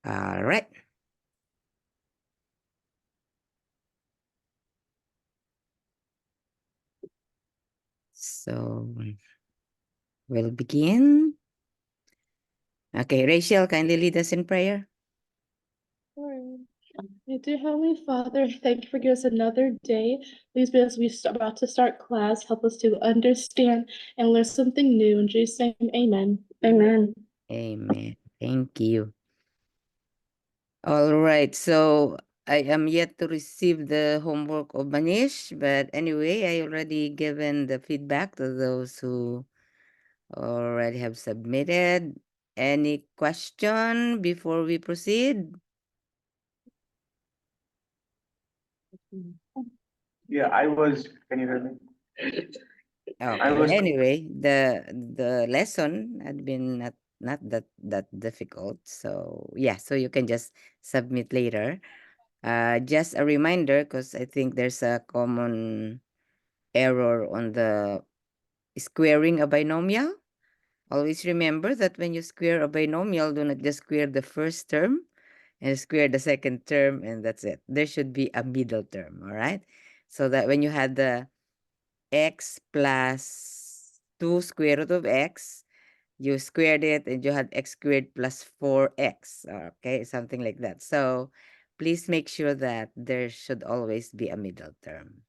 All right. So we'll begin. Okay, Rachel, kindly lead us in prayer. Sure. Dear Heavenly Father, thank you for giving us another day. Please be as we about to start class, help us to understand and learn something new. In Jesus' name, amen. Amen. Amen. Thank you. All right, so I am yet to receive the homework of Manish, but anyway, I already given the feedback to those who already have submitted. Any question before we proceed? Yeah, can you hear me? Okay. was- Anyway, the lesson had been not that difficult. So yeah, so you can just submit later. Just a reminder, because I think there's a common error on the squaring a binomial. Always remember that when you square a binomial, do not just square the first term and square the second term, and that's it. There should be a middle term, all right? So that when you had the x plus 2 square root of x, you squared it and you had x squared plus 4x, okay? Something like that. So please make sure that there should always be a middle term.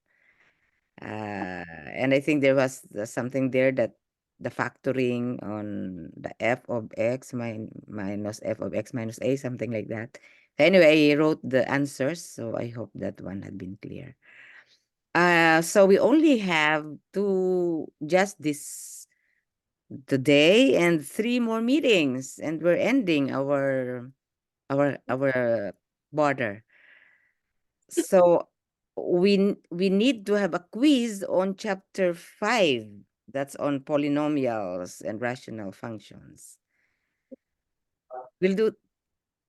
And I think there was something there that the factoring on the f of x minus f of x minus a, something like that. Anyway, I wrote the answers, so I hope that one had been clear. So we only have just this today and 3 more meetings, and we're ending our border. So we need to have a quiz on chapter 5. That's on polynomials and rational functions. We'll do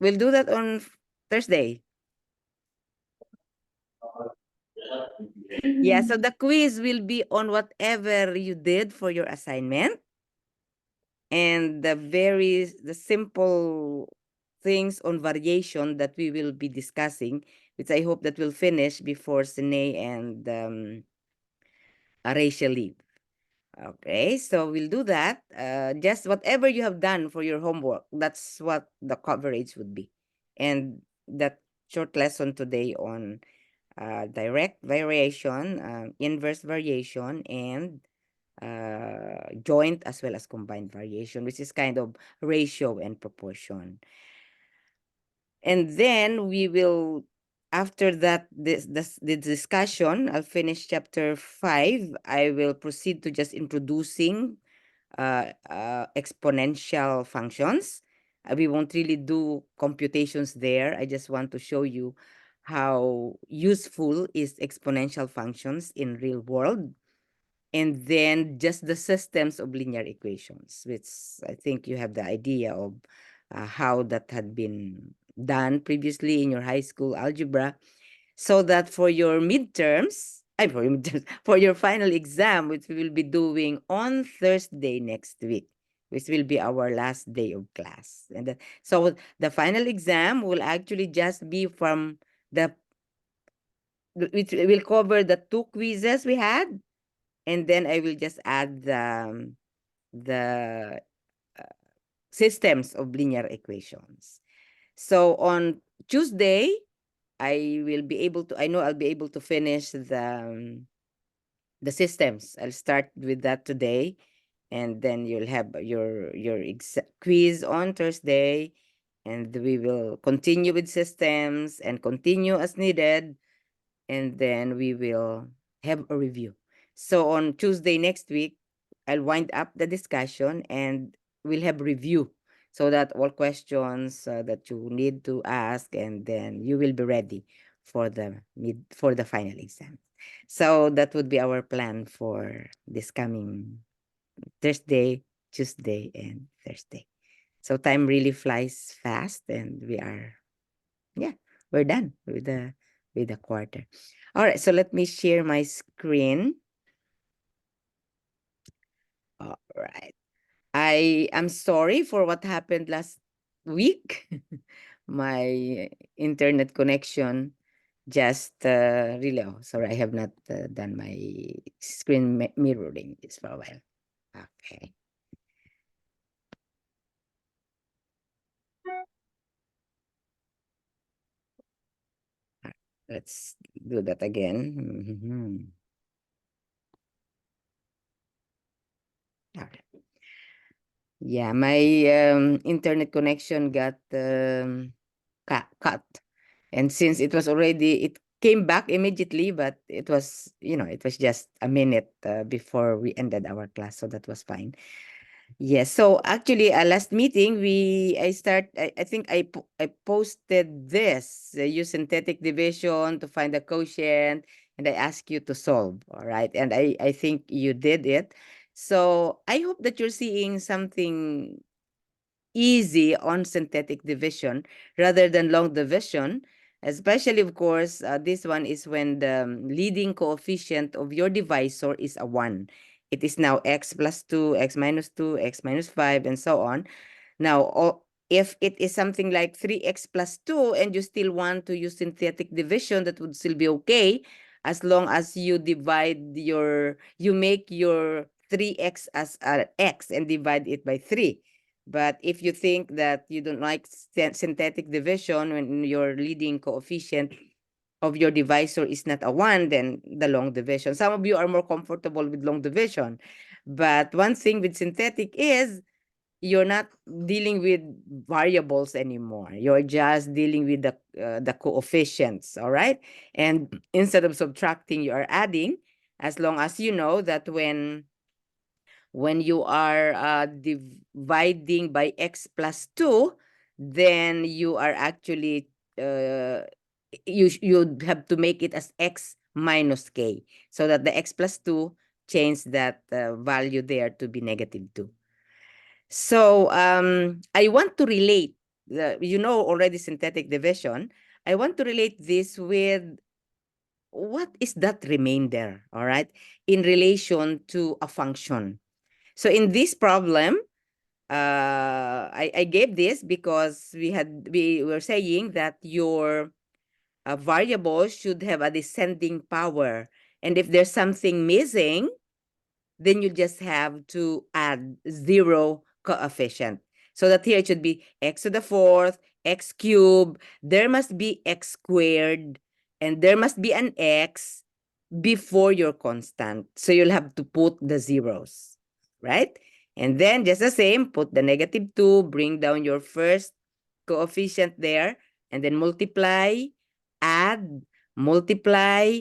that on Thursday. Yeah, so the quiz will be on whatever you did for your assignment and the simple things on variation that we will be discussing, which I hope that we'll finish before Sine and Rachel leave. Okay, so we'll do that. Just whatever you have done for your homework, that's what the coverage would be. And that short lesson today on direct variation, inverse variation, and joint as well as combined variation, which is kind of ratio and proportion. And then we will, after that, the discussion, I'll finish chapter 5. I will proceed to just introducing exponential functions. We won't really do computations there. I just want to show you how useful is exponential functions in real world. And then just the systems of linear equations, which I think you have the idea of how that had been done previously in your high school algebra, so that for your midterms, for your final exam, which we will be doing on Thursday next week, which will be our last day of class. And so the final exam will actually just be from which will cover the 2 quizzes we had, and then I will just add the systems of linear equations. So on Tuesday, I know I'll be able to finish the systems. I'll start with that today, and then you'll have your quiz on Thursday, and we will continue with systems and continue as needed, and then we will have a review. So on Tuesday next week, I'll wind up the discussion and we'll have review, so that all questions that you need to ask, and then you will be ready for the final exam. So that would be our plan for this coming Thursday, Tuesday, and Thursday. So time really flies fast, and we're done with the quarter. All right, so let me share my screen. All right. I am sorry for what happened last week, my internet connection just really, oh, sorry, I have not done my screen mirroring this for a while. Okay. Let's do that again. Mhm. Okay. Yeah, my internet connection got cut. And since it was already, it came back immediately, but it was, it was just a minute before we ended our class. So that was fine. Yes. So actually, last meeting, I think I posted this, use synthetic division to find the quotient, and I asked you to solve. All right. And I think you did it. So I hope that you're seeing something easy on synthetic division rather than long division. Especially, of course, this one is when the leading coefficient of your divisor is a 1. It is now x plus 2, x minus 2, x minus 5, and so on. Now, if it is something like 3x plus 2 and you still want to use synthetic division, that would still be okay as long as you you make your 3x as x and divide it by 3. But if you think that you don't like synthetic division when your leading coefficient of your divisor is not a 1, then the long division. Some of you are more comfortable with long division. But one thing with synthetic is you're not dealing with variables anymore. You're just dealing with the coefficients, all right? And instead of subtracting, you are adding, as long as you know that when you are dividing by x plus 2, then you are actually, you have to make it as x minus k, so that the x plus 2 change that value there to be negative 2. So I want to relate, already synthetic division. I want to relate this with what is that remainder, all right, in relation to a function. So in this problem, I gave this because we were saying that your variable should have a descending power. And if there's something missing, then you just have to add 0 coefficient. So that here it should be x to the 4th, x cubed, there must be x squared, and there must be an x before your constant. So you'll have to put the zeros, right? And then just the same, put the negative 2, bring down your first coefficient there, and then multiply, add, multiply,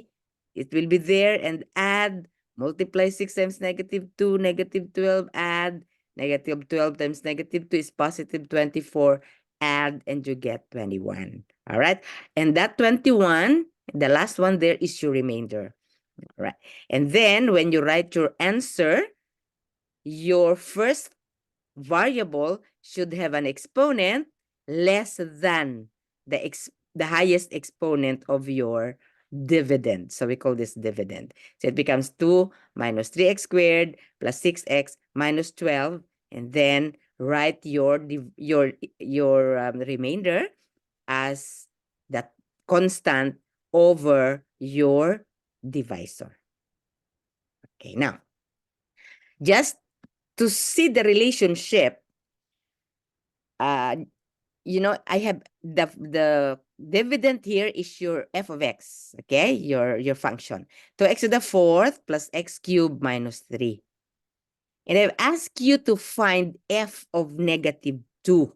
it will be there, and add, multiply 6 times negative 2, negative 12, add, negative 12 times negative 2 is positive 24, add, and you get 21. All right? And that 21, the last one there is your remainder. All right? And then when you write your answer, your first variable should have an exponent less than the highest exponent of your dividend. So we call this dividend. So it becomes 2 minus 3x squared plus 6x minus 12, and then write your remainder as that constant over your divisor. Okay, now just to see the relationship, I have the dividend here is your f of x, okay? Your function. So x to the 4th plus x cubed minus 3. And I've asked you to find f of negative 2,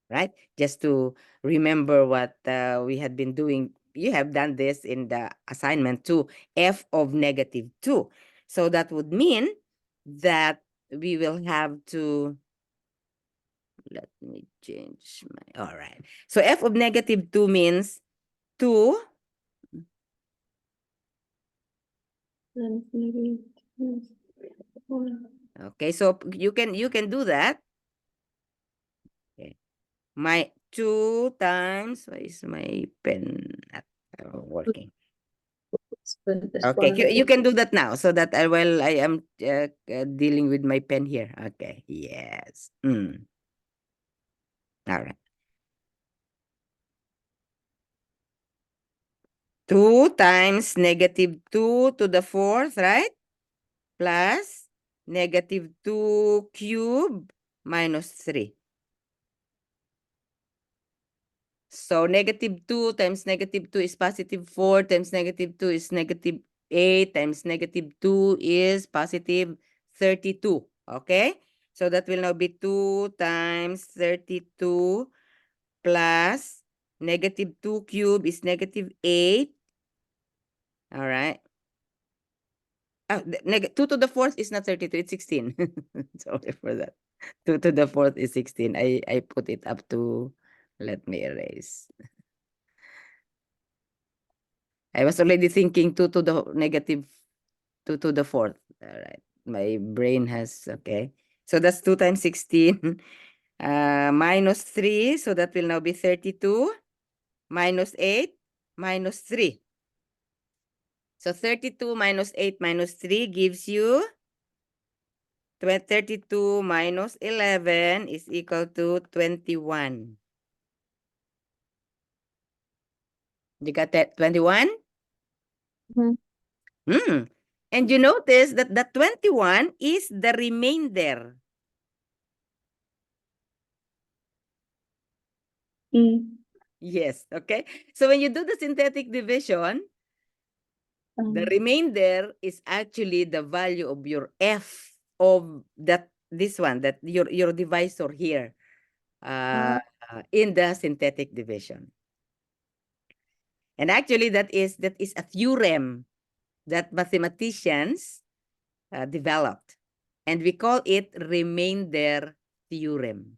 right? Just to remember what we had been doing. You have done this in the assignment too, f of negative 2. So that would mean that we will have to, let me change my, all right. So f of negative 2 means 2. Then maybe 4. Okay, so you can do that. Okay. My 2 times, why is my pen not working? Okay, you can do that now so that I am dealing with my pen here. Okay, yes. All right. 2 times negative 2 to the fourth, right? Plus negative 2 cube minus 3. So negative 2 times negative 2 is positive 4 times negative 2 is negative 8 times negative 2 is positive 32. Okay? So that will now be 2 times 32 plus negative 2 cube is negative 8. All right. 2 to the fourth is not 32, it's 16. Sorry for that. 2 to the fourth is 16. I put it up to, let me erase. I was already thinking 2 to the negative 2 to the fourth. All right. My brain has, okay. So that's 2 times 16 minus 3. So that will now be 32 minus 8 minus 3. So 32 minus 8 minus 3 gives you 32 minus 11 is equal to 21. You got that? 21? Mhm. And you notice that the 21 is the remainder. Yes, okay. So when you do the synthetic division, the remainder is actually the value of your F of this one, that your divisor here in the synthetic division. And actually that is a theorem that mathematicians developed. And we call it remainder theorem.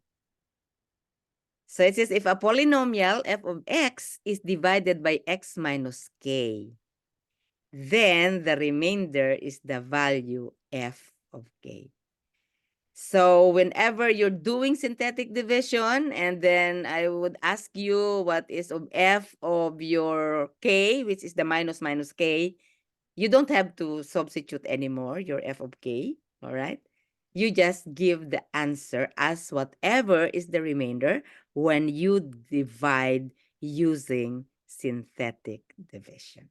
So it says if a polynomial f of x is divided by x minus k, then the remainder is the value f of k. So whenever you're doing synthetic division, and then I would ask you what is of f of your k, which is the minus minus k, you don't have to substitute anymore your f of k, all right? You just give the answer as whatever is the remainder when you divide using synthetic division.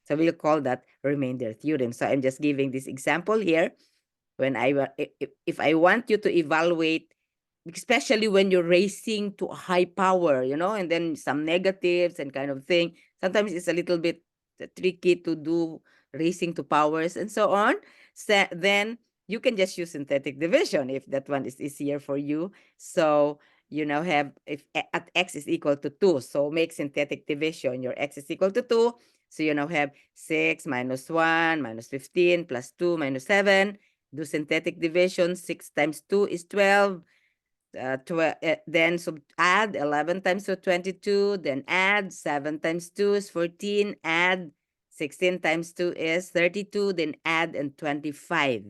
So we'll call that remainder theorem. So I'm just giving this example here. When if I want you to evaluate, especially when you're racing to a high power, and then some negatives and kind of thing, sometimes it's a little bit tricky to do racing to powers and so on. So then you can just use synthetic division if that one is easier for you. So you now have, if at x is equal to 2, so make synthetic division, your x is equal to 2. So you now have 6 minus 1 minus 15 plus 2 minus 7. Do synthetic division. 6 times 2 is 12. Then add 11 times 2, 22. Then add 7 times 2 is 14. Add 16 times 2 is 32. Then add and 25.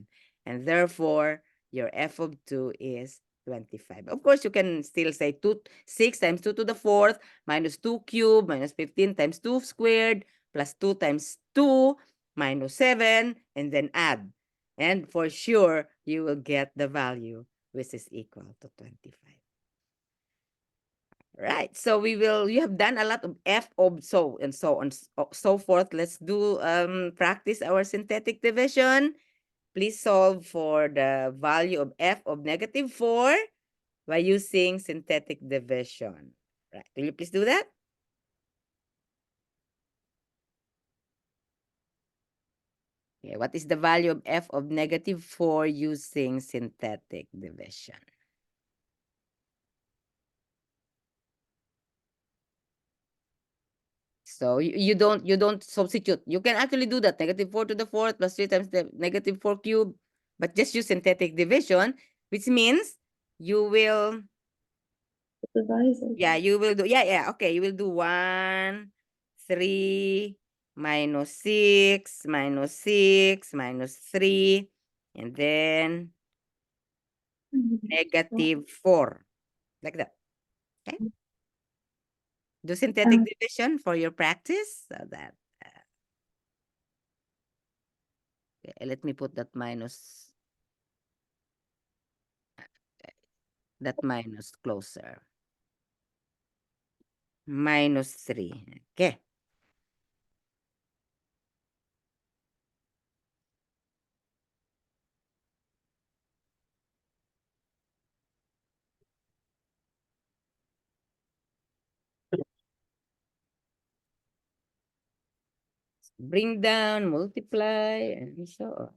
And therefore, your f of 2 is 25. Of course, you can still say 6 times 2 to the fourth minus 2 cubed minus 15 times 2 squared plus 2 times 2 minus 7, and then add. And for sure, you will get the value which is equal to 25. Right. So you have done a lot of f of so and so on so forth. Let's do practice our synthetic division. Please solve for the value of f of negative 4 by using synthetic division. Right. Will you please do that? Okay. What is the value of f of negative 4 using synthetic division? So you don't substitute. You can actually do that. Negative 4 to the fourth plus 3 times the negative 4 cube. But just use synthetic division, which means you will, Divisor. you will do, okay. You will do 1, 3, minus 6, minus 6, minus 3, and then negative 4. Like that. Okay? Do synthetic division for your practice. So that, let me put that minus closer. Minus 3. Okay. bring down, multiply, and so on.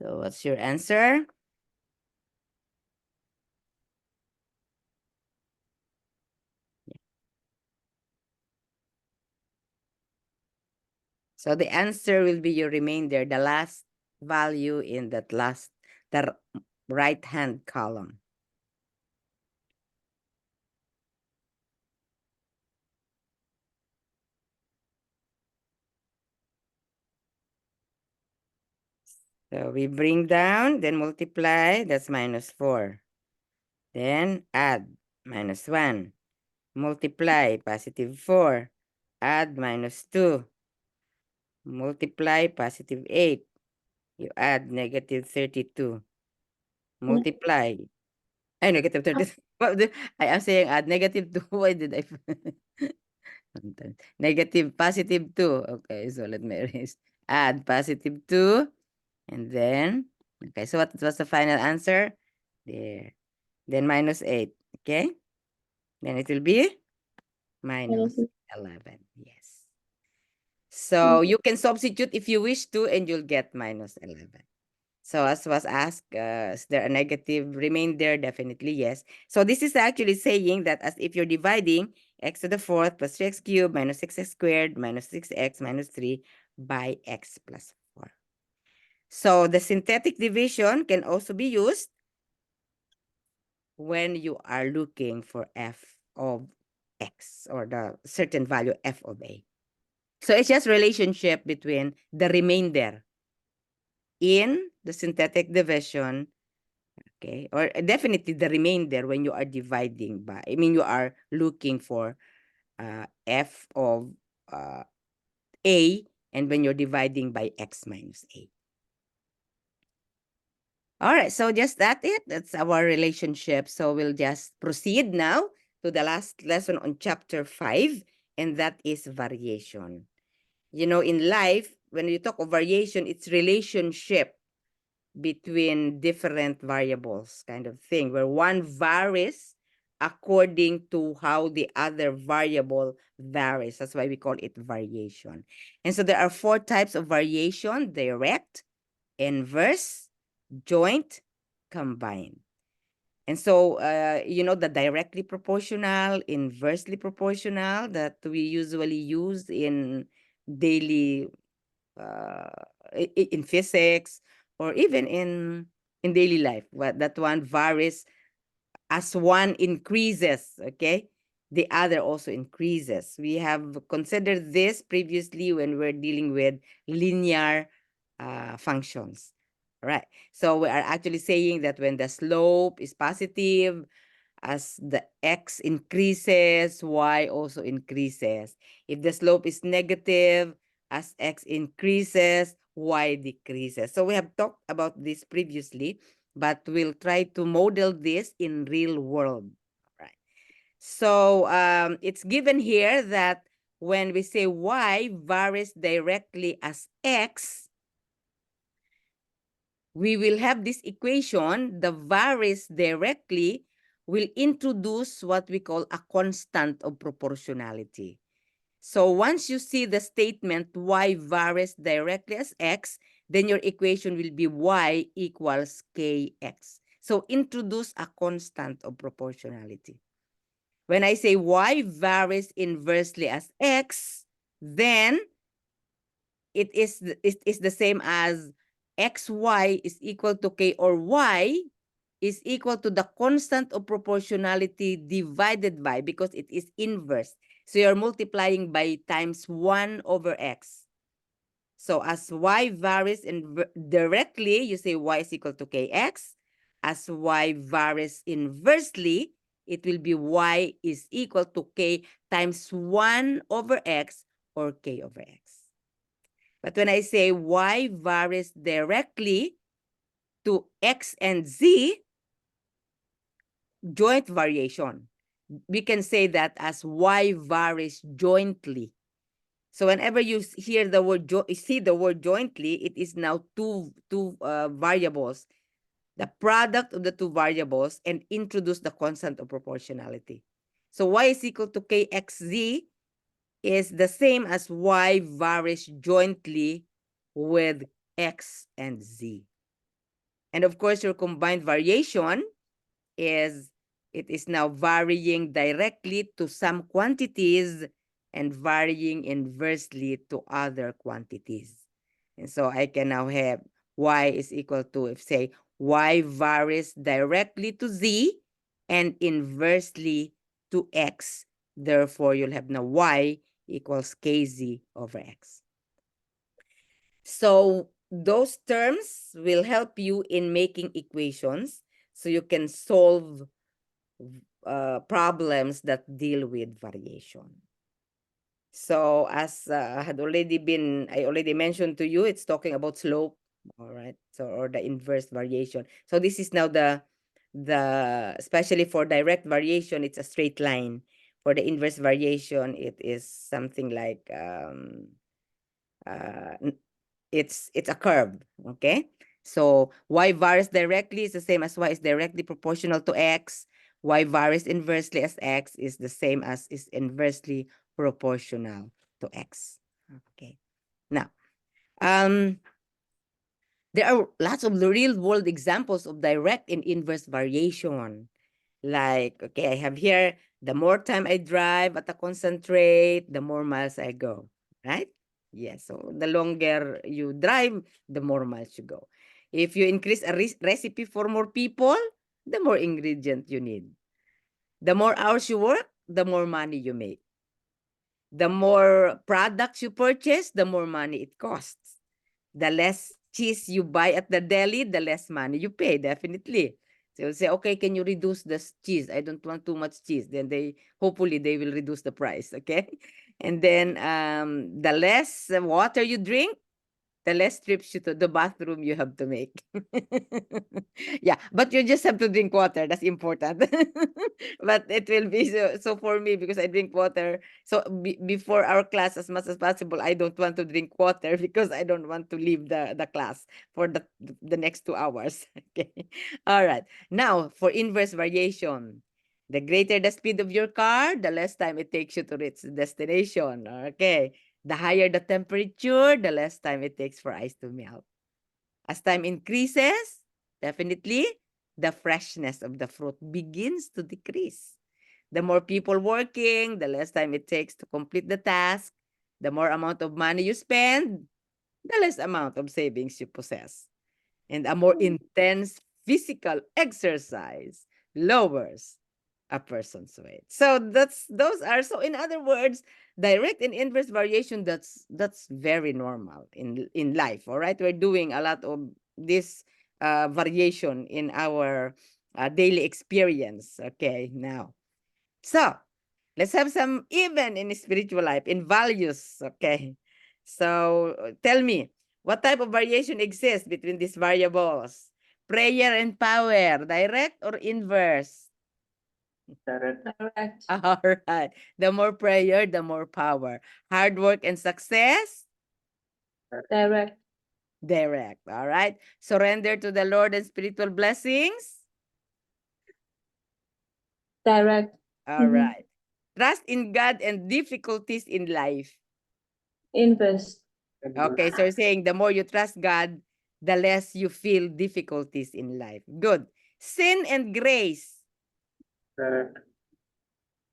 So what's your answer? So the answer will be your remainder, the last value in that the right-hand column. So we bring down, then multiply, that's -4. Then add, -1. Multiply, +4. Add, -2. Multiply, +8. You add, -32. Multiply. Ay, -30. I am saying add -2. Why did I? Negative, +2. Okay, so let me erase. Add +2. And then, okay, so what was the final answer? There. Then -8. Okay? Then it will be -11. Yes. So you can substitute if you wish to, and you'll get -11. So as was asked, is there a negative remainder? Definitely yes. So this is actually saying that as if you're dividing x to the fourth plus 3x cubed minus 6x squared minus 6x minus 3 by x plus 4. So the synthetic division can also be used when you are looking for f of x or the certain value f of a. So it's just relationship between the remainder in the synthetic division, okay, or definitely the remainder when you are dividing by, I mean, you are looking for f of a, and when you're dividing by x minus a. All right, so just it. That's our relationship. So we'll just proceed now to the last lesson on chapter 5, and that is variation. You know, in life, when you talk of variation, it's relationship between different variables kind of thing, where one varies according to how the other variable varies. That's why we call it variation. And so there are 4 types of variation: direct, inverse, joint, combined. And so, you know, the directly proportional, inversely proportional that we usually use in daily, in physics, or even in daily life. That one varies as one increases, okay? The other also increases. We have considered this previously when we're dealing with linear functions. Right. So we are actually saying that when the slope is positive, as the x increases, y also increases. If the slope is negative, as x increases, y decreases. So we have talked about this previously, but we'll try to model this in real world. Right. So it's given here that when we say y varies directly as x, we will have this equation, the varies directly will introduce what we call a constant of proportionality. So once you see the statement y varies directly as x, then your equation will be y equals kx. So introduce a constant of proportionality. When I say y varies inversely as x, then it is the same as xy is equal to k, or y is equal to the constant of proportionality divided by, because it is inverse. So you're multiplying by times 1 over x. So as y varies directly, you say y is equal to kx. As y varies inversely, it will be y is equal to k times 1 over x or k over x. But when I say y varies directly to x and z, joint variation, we can say that as y varies jointly. So whenever you hear the word see the word jointly, it is now two variables, the product of the two variables, and introduce the constant of proportionality. So y is equal to kxz is the same as y varies jointly with x and z. And of course, your combined variation is it is now varying directly to some quantities and varying inversely to other quantities. And so I can now have y is equal to, if say, y varies directly to z and inversely to x. Therefore, you'll have now y equals kz over x. So those terms will help you in making equations so you can solve problems that deal with variation. So as I already mentioned to you, it's talking about slope, all right? So, or the inverse variation. So this is now especially for direct variation, it's a straight line. For the inverse variation, it is something like, it's a curve, okay? So y varies directly is the same as y is directly proportional to x. Y varies inversely as x is the same as is inversely proportional to x. Okay. Now, there are lots of the real world examples of direct and inverse variation. Like, okay, I have here, the more time I drive at a constant rate, the more miles I go, right? Yes, so the longer you drive, the more miles you go. If you increase a recipe for more people, the more ingredient you need. The more hours you work, the more money you make. The more products you purchase, the more money it costs. The less cheese you buy at the deli, the less money you pay, definitely. So you'll say, okay, can you reduce the cheese? I don't want too much cheese. Then hopefully they will reduce the price, okay? And then the less water you drink, the less trips to the bathroom you have to make. Yeah, but you just have to drink water. That's important. But it will be so for me, because I drink water. So before our class, as much as possible, I don't want to drink water because I don't want to leave the class for the next 2 hours. Okay. All right. Now, for inverse variation. The greater the speed of your car, the less time it takes you to reach the destination. Okay. The higher the temperature, the less time it takes for ice to melt. As time increases, definitely, the freshness of the fruit begins to decrease. The more people working, the less time it takes to complete the task. The more amount of money you spend, the less amount of savings you possess. And a more intense physical exercise lowers a person's weight. So those are, so in other words, direct and inverse variation, that's very normal in life. All right, we're doing a lot of this variation in our daily experience. Okay, now, so let's have some even in spiritual life, in values. Okay, so tell me, what type of variation exists between these variables? Prayer and power, direct or inverse? Direct. Direct. All right. The more prayer, the more power. Hard work and success, Direct. direct. All right. Surrender to the Lord and spiritual blessings. Direct. All right. Trust in God and difficulties in life. Inverse. Okay. So you're saying the more you trust God, the less you feel difficulties in life. Good. Sin and grace. Direct.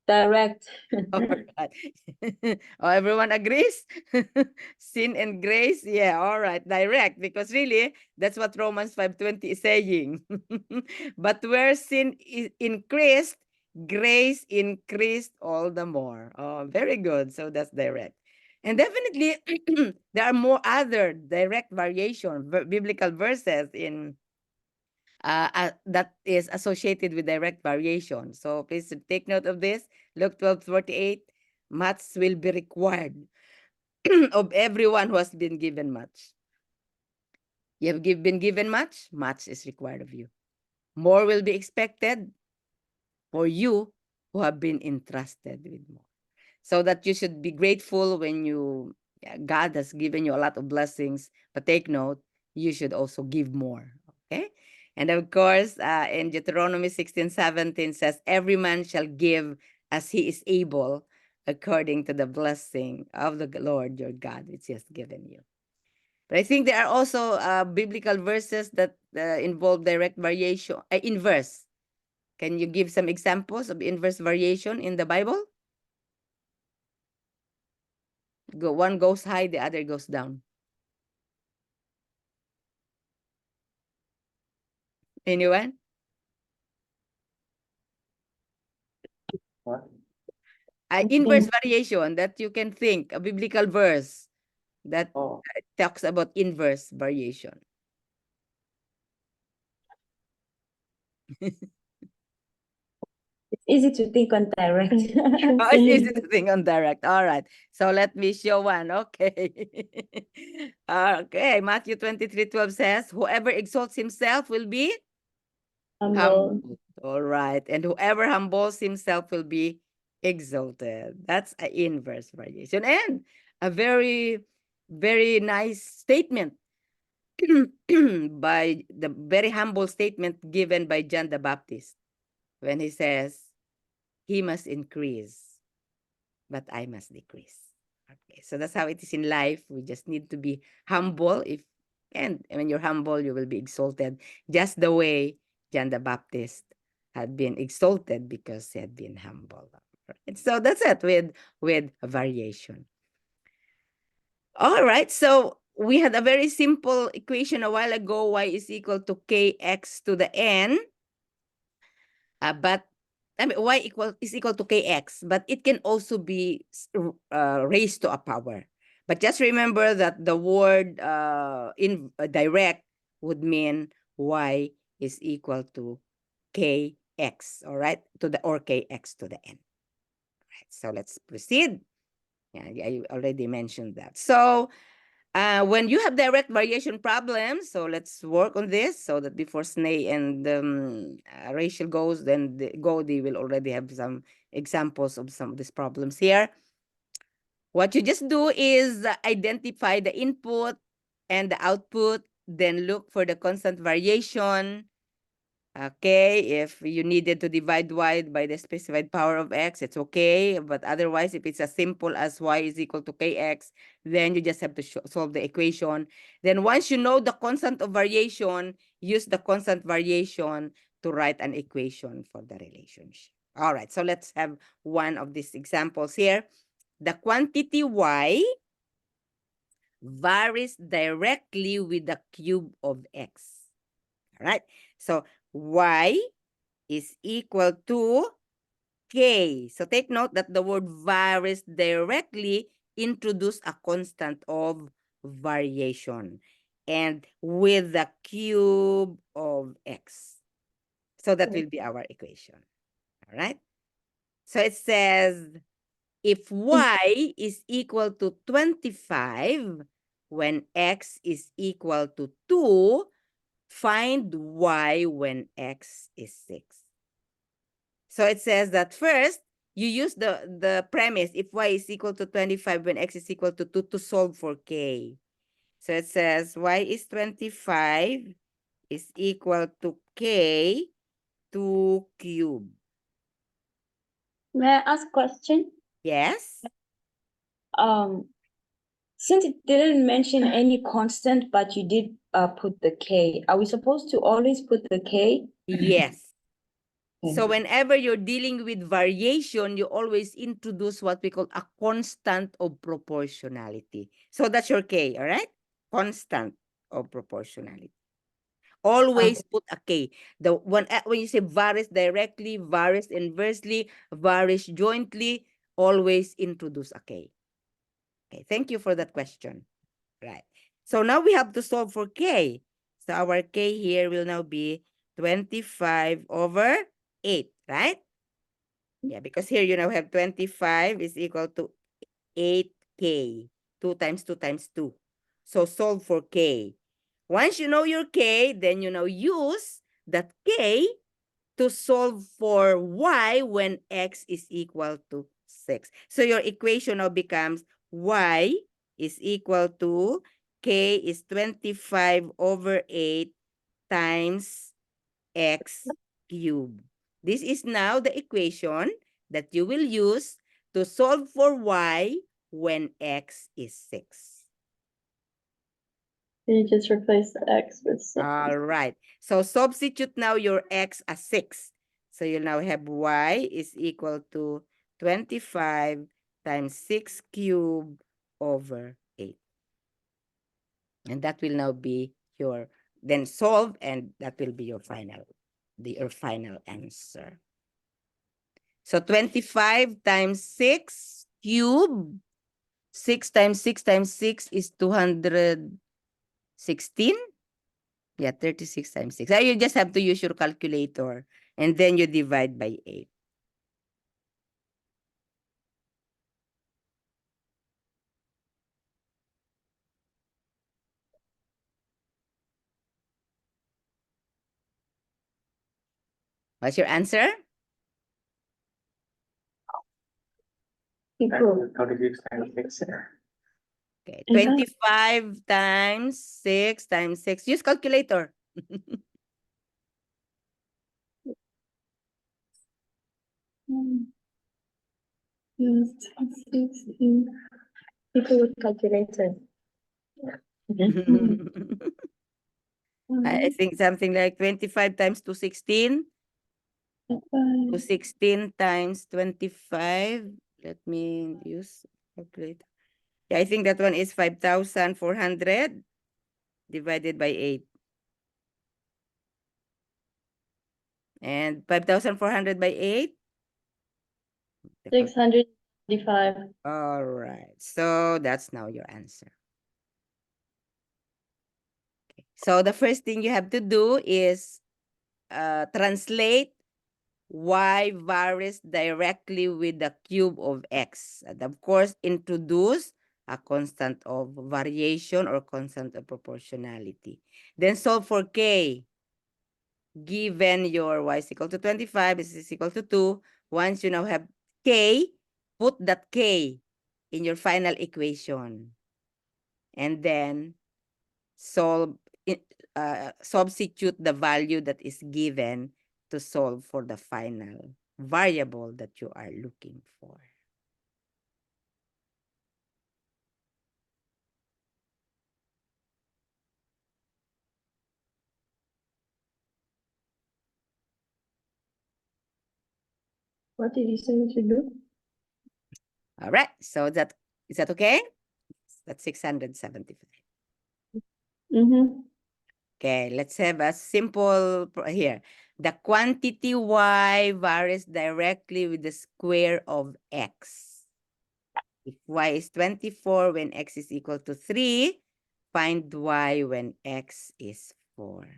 Direct. All right. Oh, everyone agrees? Sin and grace? Yeah, all right. Direct, because really, that's what Romans 5:20 is saying. But where sin is increased, grace increased all the more. Oh, very good. So that's direct. And definitely, there are more other direct variation, biblical verses in that is associated with direct variation. So please take note of this. Luke 12:48, maths will be required of everyone who has been given much. You have been given much, much is required of you. More will be expected for you who have been entrusted with more. So that you should be grateful when God has given you a lot of blessings, but take note, you should also give more. Okay. And of course, in Deuteronomy 16:17 says, every man shall give as he is able, according to the blessing of the Lord your God, which he has given you. But I think there are also biblical verses that involve direct variation, inverse. Can you give some examples of inverse variation in the Bible? One goes high, the other goes down. Anyone? What? Inverse variation that you can think, a biblical verse that Oh, talks about inverse variation. It's easy to think on direct. Oh, it's easy to think on direct. All right. So let me show one. Okay. Okay. Matthew 23:12 says, whoever exalts himself will be Humble. humbled. All right. And whoever humbles himself will be exalted. That's an inverse variation. And a very, very nice statement by the very humble statement given by John the Baptist when he says, he must increase, but I must decrease. Okay, so that's how it is in life. We just need to be humble. And when you're humble, you will be exalted, just the way John the Baptist had been exalted because he had been humble. Right? So that's it with variation. All right, so we had a very simple equation a while ago, y is equal to kx to the n. But I mean, y is equal to kx, but it can also be raised to a power. But just remember that the word in direct would mean y is equal to kx, all right, to the or kx to the n. All right, so let's proceed. Yeah, I already mentioned that. So when you have direct variation problems, so let's work on this so that before Sneh and Rachel goes, then they will already have some examples of some of these problems here. What you just do is identify the input and the output, then look for the constant variation. Okay, if you needed to divide y by the specified power of x, it's okay. But otherwise, if it's as simple as y is equal to kx, then you just have to solve the equation. Then once you know the constant of variation, use the constant variation to write an equation for the relationship. All right, so let's have one of these examples here. The quantity y varies directly with the cube of x. All right, so y is equal to k. So take note that the word varies directly introduce a constant of variation and with the cube of x. So that will be our equation. All right. So it says if y is equal to 25 when x is equal to 2, find y when x is 6. So it says that first, you use the premise, if y is equal to 25 when x is equal to 2 to solve for k. So it says y is 25 is equal to k 2 cube. May I ask a question? Yes? Since it didn't mention any constant, but you did put the k, are we supposed to always put the k? Yes. So Okay. whenever you're dealing with variation, you always introduce what we call a constant of proportionality. So that's your K, all right? Constant of proportionality. Always put a K. The when you say varies directly, varies inversely, varies jointly, always introduce a K. Okay, thank you for that question. Right. So now we have to solve for k. So our k here will now be 25 over 8, right? Yeah, because here you now have 25 is equal to 8k. 2 times 2 times 2. So solve for k. Once you know your k, then you now use that k to solve for y when x is equal to 6. So your equation now becomes y is equal to k is 25 over 8 times x cubed. This is now the equation that you will use to solve for y when x is 6. You just replace the x with 6. All right. So substitute now your x as 6. So you now have y is equal to 25 times 6 cubed over 8. And that will now be your, then solve, and that will be your final answer. So 25 times 6 cube, 6 times 6 times 6 is 216. Yeah, 36 times 6. So you just have to use your calculator and then you divide by 8. What's your answer? Equal. 36 times 6. Okay, Is that- 25 times 6 times 6. Use calculator. Yes, 16. People with calculator. I think something like 25 times 216. 216 times 25. Let me use calculator. Yeah, I think that one is 5,400 divided by 8. And 5,400 by 8? 675. All right. So that's now your answer. Okay. So the first thing you have to do is translate y varies directly with the cube of x. And of course, introduce a constant of variation or constant of proportionality. Then solve for k. Given your y is equal to 25, this is equal to 2. Once you now have k, put that k in your final equation. And then solve it, substitute the value that is given to solve for the final variable that you are looking for. What did you say we should do? All right. So is that okay? That's 675. Mm-hmm. Okay, let's have a simple here. The quantity y varies directly with the square of x. If y is 24 when x is equal to 3, find y when x is 4.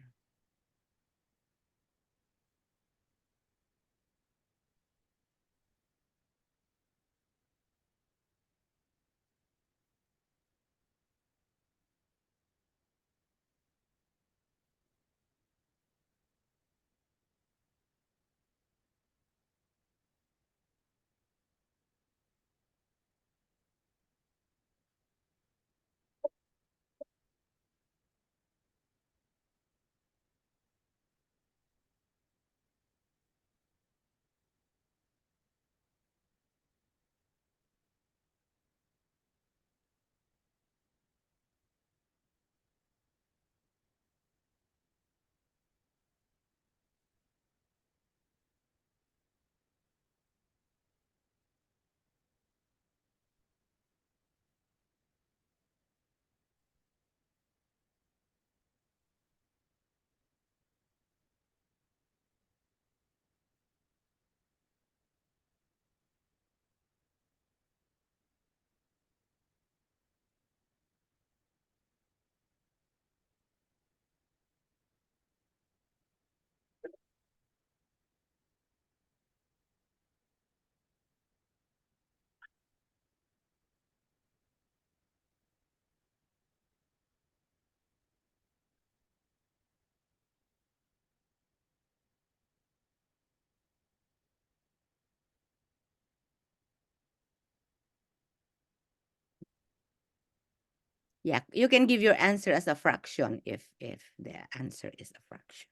Yeah, you can give your answer as a fraction if the answer is a fraction.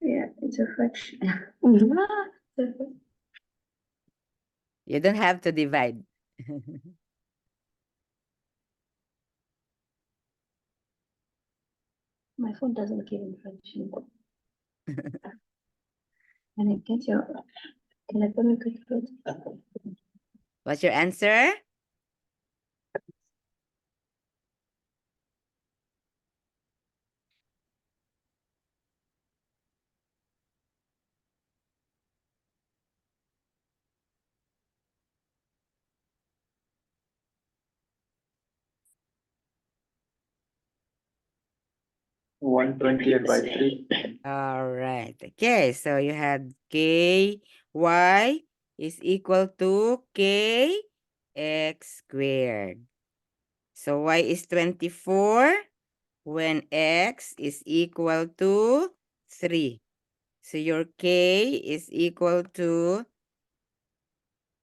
Yeah, it's a fraction. You don't have to divide. My phone doesn't give fraction. Can I get your, can I put me quick food? What's your answer? One 28 by 3. All right. Okay, so you had ky is equal to kx squared. So y is 24 when x is equal to 3. So your k is equal to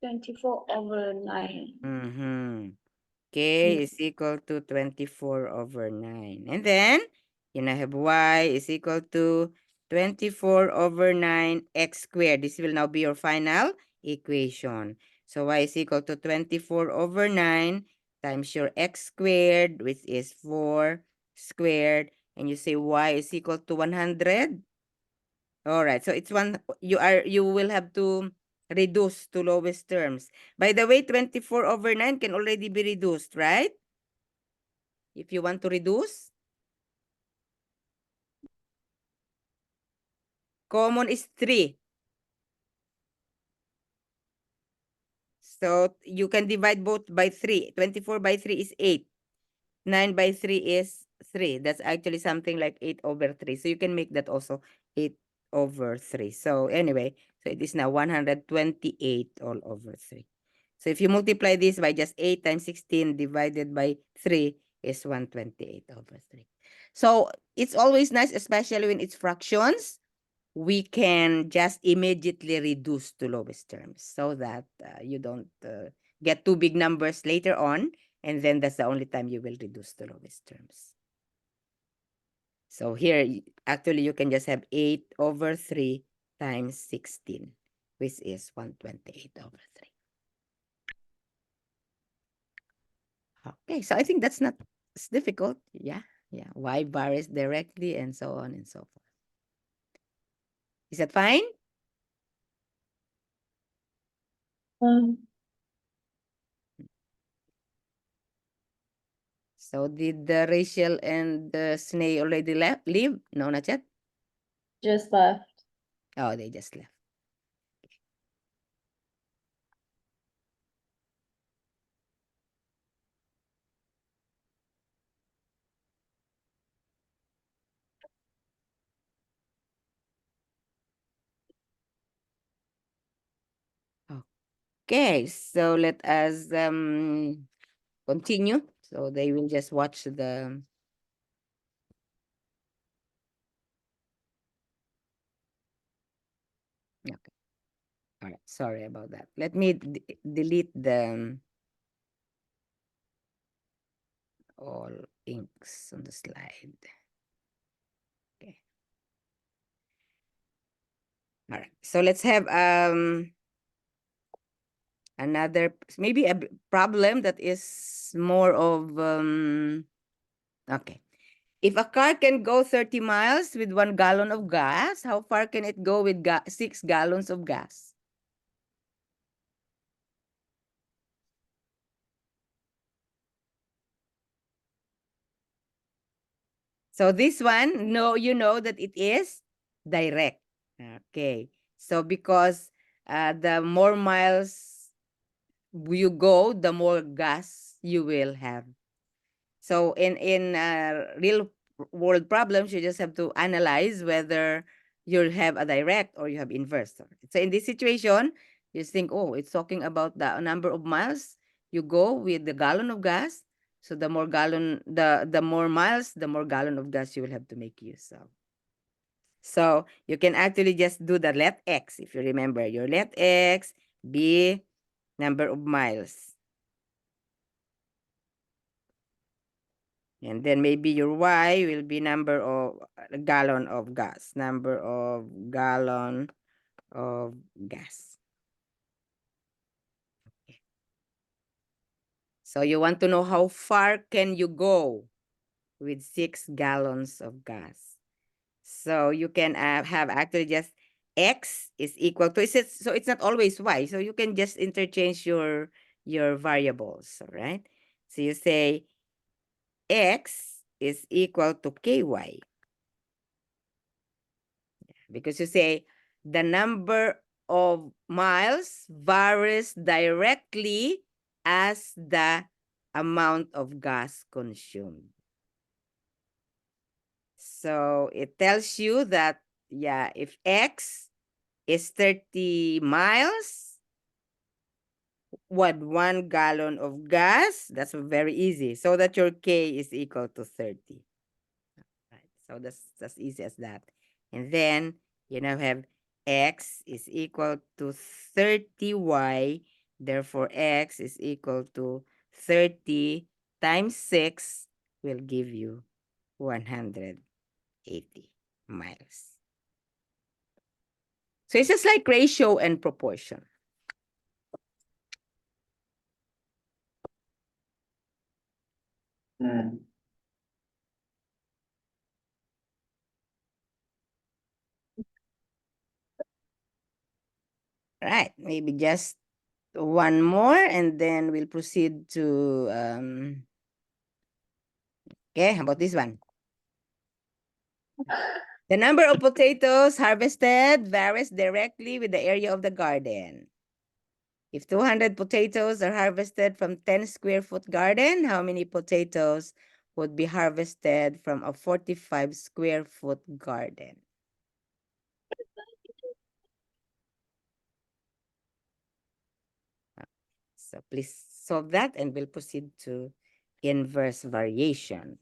24/9. K is equal to 24/9. And then, you now have y is equal to 24/9 x squared. This will now be your final equation. So y is equal to 24/9 times your x squared, which is 4 squared. And you say y is equal to 100. All right, so it's you will have to reduce to lowest terms. By the way, 24/9 can already be reduced, right? If you want to reduce, common is 3. So you can divide both by 3. 24 by 3 is 8. 9 by 3 is 3. That's actually something like 8/3. So you can make that also 8/3. So anyway, so it is now 128 all over 3. So if you multiply this by just 8 times 16 divided by 3 is 128/3. So it's always nice, especially when it's fractions, we can just immediately reduce to lowest terms so that you don't get two big numbers later on, and then that's the only time you will reduce to lowest terms. So here, actually, you can just have 8/3 times 16, which is 128/3. Okay, so I think that's not it's difficult. Yeah, y varies directly and so on and so forth. Is that fine? So did the Rachel and the Sneh already leave? No, not yet. Just left. Oh, they just left. Okay, so let us continue. So they will just watch the okay. All right, sorry about that. Let me delete the all inks on the slide. Okay. All right. So let's have another maybe a problem that is more of okay. If a car can go 30 miles with 1 gallon of gas, how far can it go with 6 gallons of gas? So this one, no, you know that it is direct. Okay. So because the more miles you go, the more gas you will have. So in real world problems, you just have to analyze whether you have a direct or you have inverse. So in this situation, you think, oh, it's talking about the number of miles you go with the gallon of gas. So the more miles, the more gallon of gas you will have to make use of. So you can actually just do the let x. If you remember, your let x be number of miles. And then maybe your Y will be number of gallon of gas, number of gallon of gas. Okay. So you want to know how far can you go with 6 gallons of gas. So you can have actually just X is equal to, so it's not always Y. So you can just interchange your variables, all right? So you say X is equal to KY. Because you say the number of miles varies directly as the amount of gas consumed. So it tells you that, yeah, if X is 30 miles, what 1 gallon of gas, that's very easy. So that your K is equal to 30. Right. So that's easy as that. And then you now have X is equal to 30Y. Therefore, X is equal to 30 times 6 will give you 180 miles. So it's just like ratio and proportion. Hmm. Right, maybe just one more and then we'll proceed to, okay, how about this one? The number of potatoes harvested varies directly with the area of the garden. If 200 potatoes are harvested from 10 square foot garden, how many potatoes would be harvested from a 45 square foot garden? So please solve that and we'll proceed to inverse variation.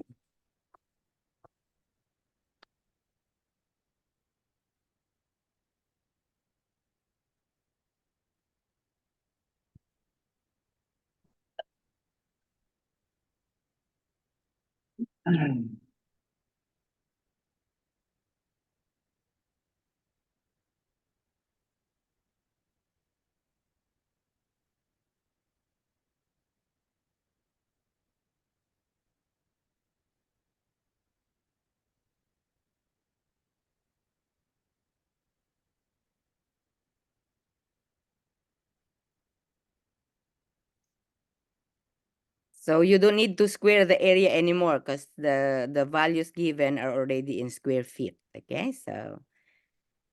So you don't need to square the area anymore because the values given are already in square feet. Okay, so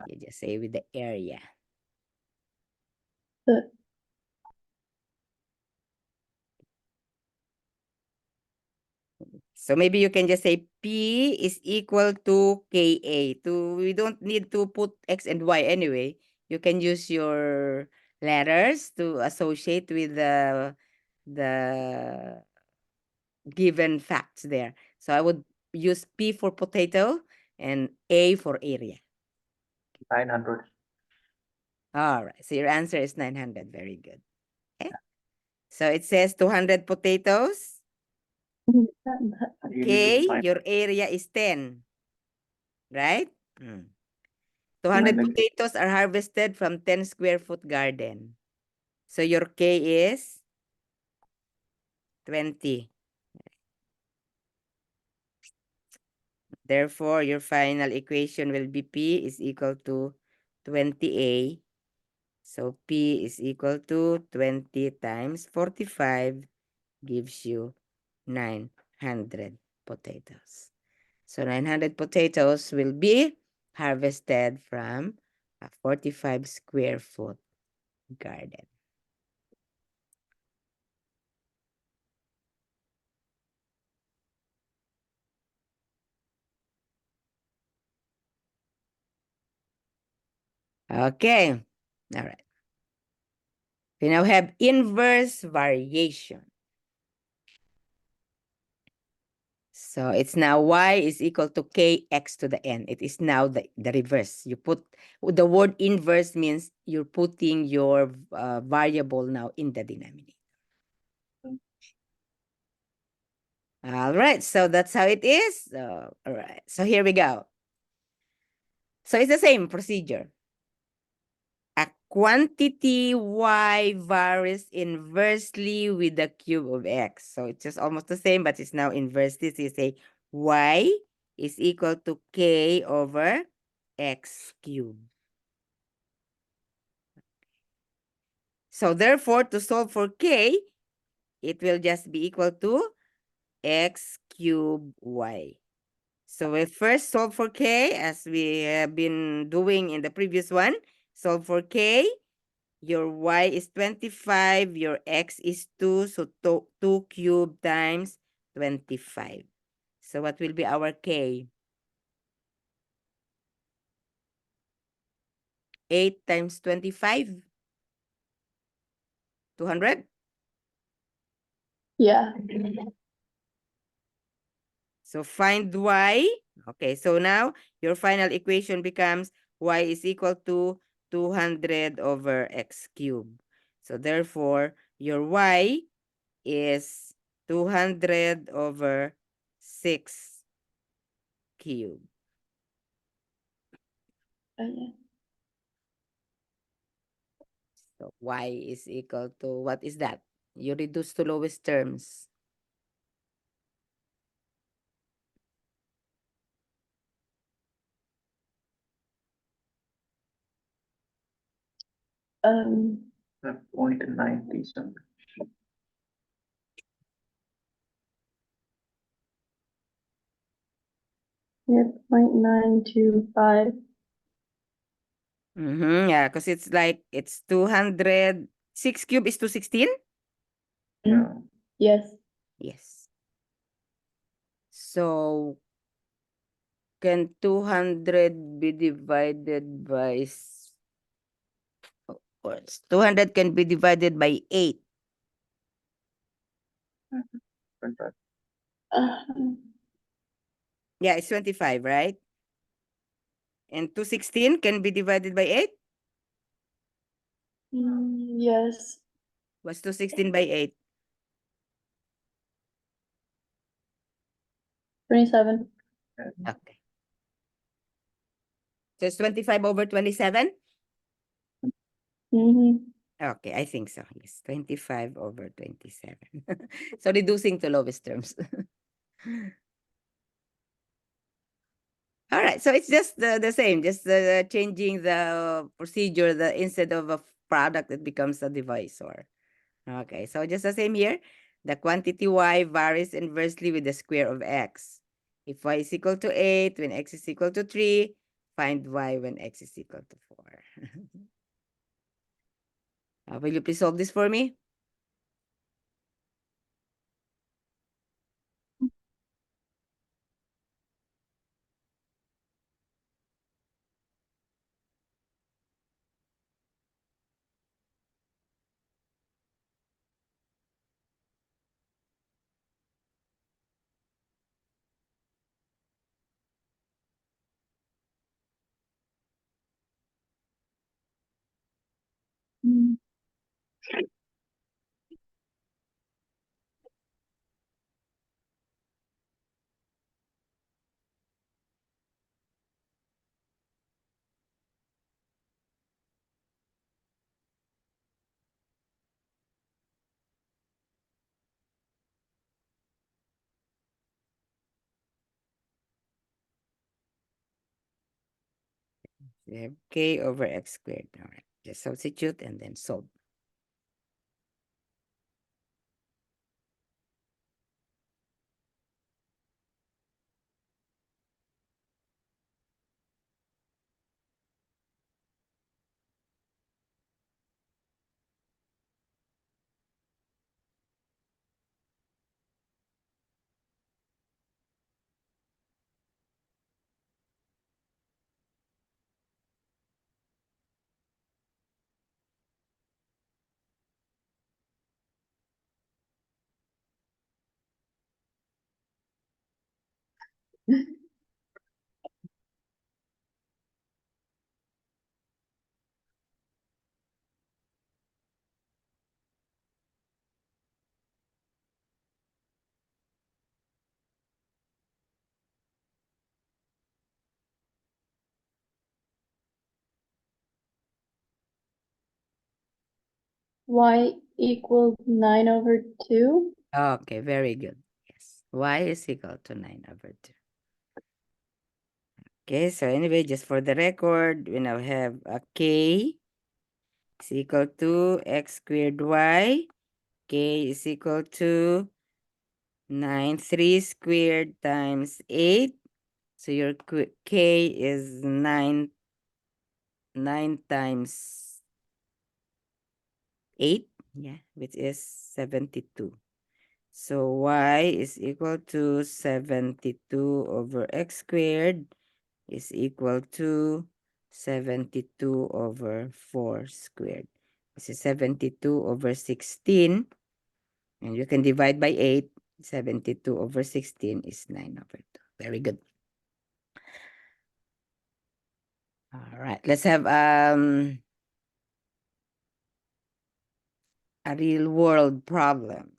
you just say with the area. But So maybe you can just say P is equal to KA. We don't need to put X and Y anyway. You can use your letters to associate with the given facts there. So I would use P for potato and A for area. 900. All right. So your answer is 900. Very good. Okay. So it says 200 potatoes. Okay. Your area is 10. Right? 200 potatoes are harvested from 10 square foot garden. So your K is 20. Therefore, your final equation will be P is equal to 20A. So P is equal to 20 times 45 gives you 900 potatoes. So 900 potatoes will be harvested from a 45 square foot garden. Okay, all right. We now have inverse variation. So it's now y is equal to kx to the n. It is now the reverse. You put the word inverse means you're putting your variable now in the denominator. All right, so that's how it is. So, all right, so here we go. So it's the same procedure. A quantity y varies inversely with the cube of x. So it's just almost the same, but it's now inversely. So you say y is equal to k over x cubed. So therefore, to solve for k, it will just be equal to x cubed y. So we'll first solve for k, as we have been doing in the previous one. Solve for k. Your y is 25, your x is 2, so 2 cubed times 25. So what will be our k? 8 times 25? 200? Yeah. So find y. Okay, so now your final equation becomes y is equal to 200 over x cubed. So therefore, your y is 200 over 6 cubed. Yeah. So y is equal to, what is that? You reduce to lowest terms. Um, 0.90 something. yeah, 0.925. Yeah, because it's like, it's 200. 6 cubed is 216? Yeah. Yes. Yes. So, can 200 be divided by, of course, 200 can be divided by 8. Fantastic. Uh, Yeah, it's 25, right? And 216 can be divided by 8? yes. What's 216 by 8? 27. Okay. So it's 25 over 27? Mm-hmm. Okay, I think so. Yes, 25 over 27. So reducing to lowest terms. All right, so it's just the same, just changing the procedure, the instead of a product, it becomes a divisor. Okay, so just the same here. The quantity y varies inversely with the square of x. If y is equal to 8, when x is equal to 3, find y when x is equal to 4. Will you please solve this for me? We have k over x squared. All right, just substitute and then solve. Y equals 9/2. Okay, very good. Yes. Y is equal to 9/2. Okay, so anyway, just for the record, we now have a K is equal to x squared y. K is equal to 3 squared times 8. So your K is 9 times 8, yeah, which is 72. So y is equal to 72 over x squared is equal to 72 over 4 squared. This is 72 over 16. And you can divide by 8. 72 over 16 is 9/2. Very good. All right, let's have a real world problem.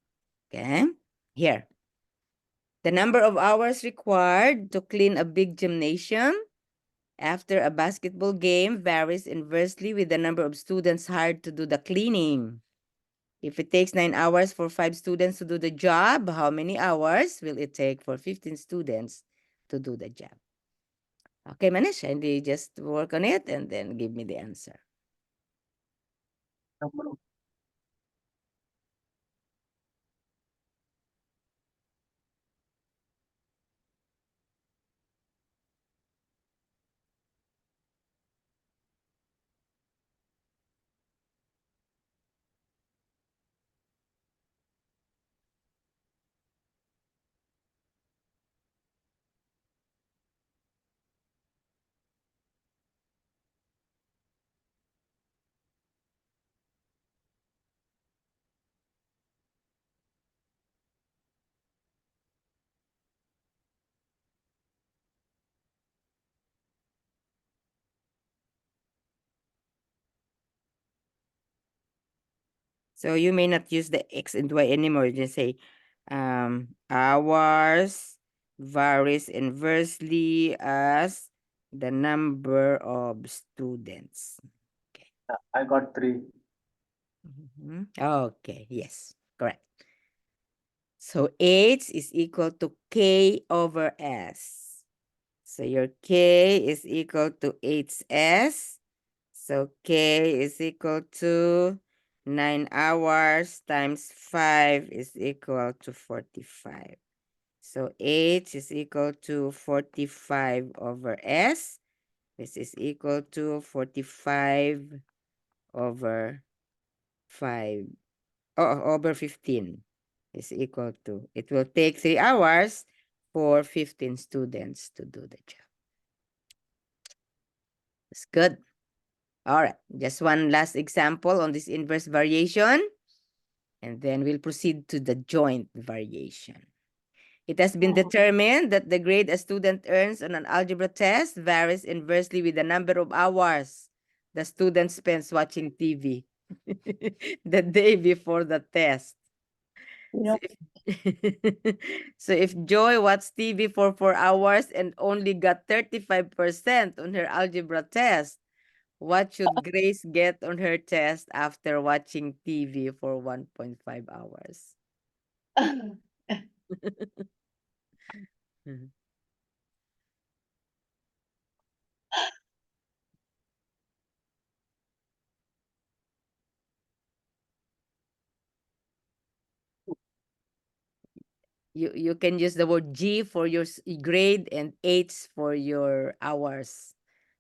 Okay, here. The number of hours required to clean a big gymnasium after a basketball game varies inversely with the number of students hired to do the cleaning. If it takes 9 hours for 5 students to do the job, how many hours will it take for 15 students to do the job? Okay, Manish, and you just work on it and then give me the answer. Number of So you may not use the X and Y anymore. Just say hours varies inversely as the number of students. I got 3. Okay, yes, correct. So H is equal to K over S. So your K is equal to HS. So K is equal to 9 hours times 5 is equal to 45. So H is equal to 45 over S. This is equal to 45 over 5, over 15 is equal to, it will take 3 hours for 15 students to do the job. That's good. All right, just one last example on this inverse variation, and then we'll proceed to the joint variation. It has been determined that the grade a student earns on an algebra test varies inversely with the number of hours the student spends watching TV the day before the test. So if, so if Joy watched TV for 4 hours and only got 35% on her algebra test, what should Grace get on her test after watching TV for 1.5 hours? You can use the word G for your grade and H for your hours,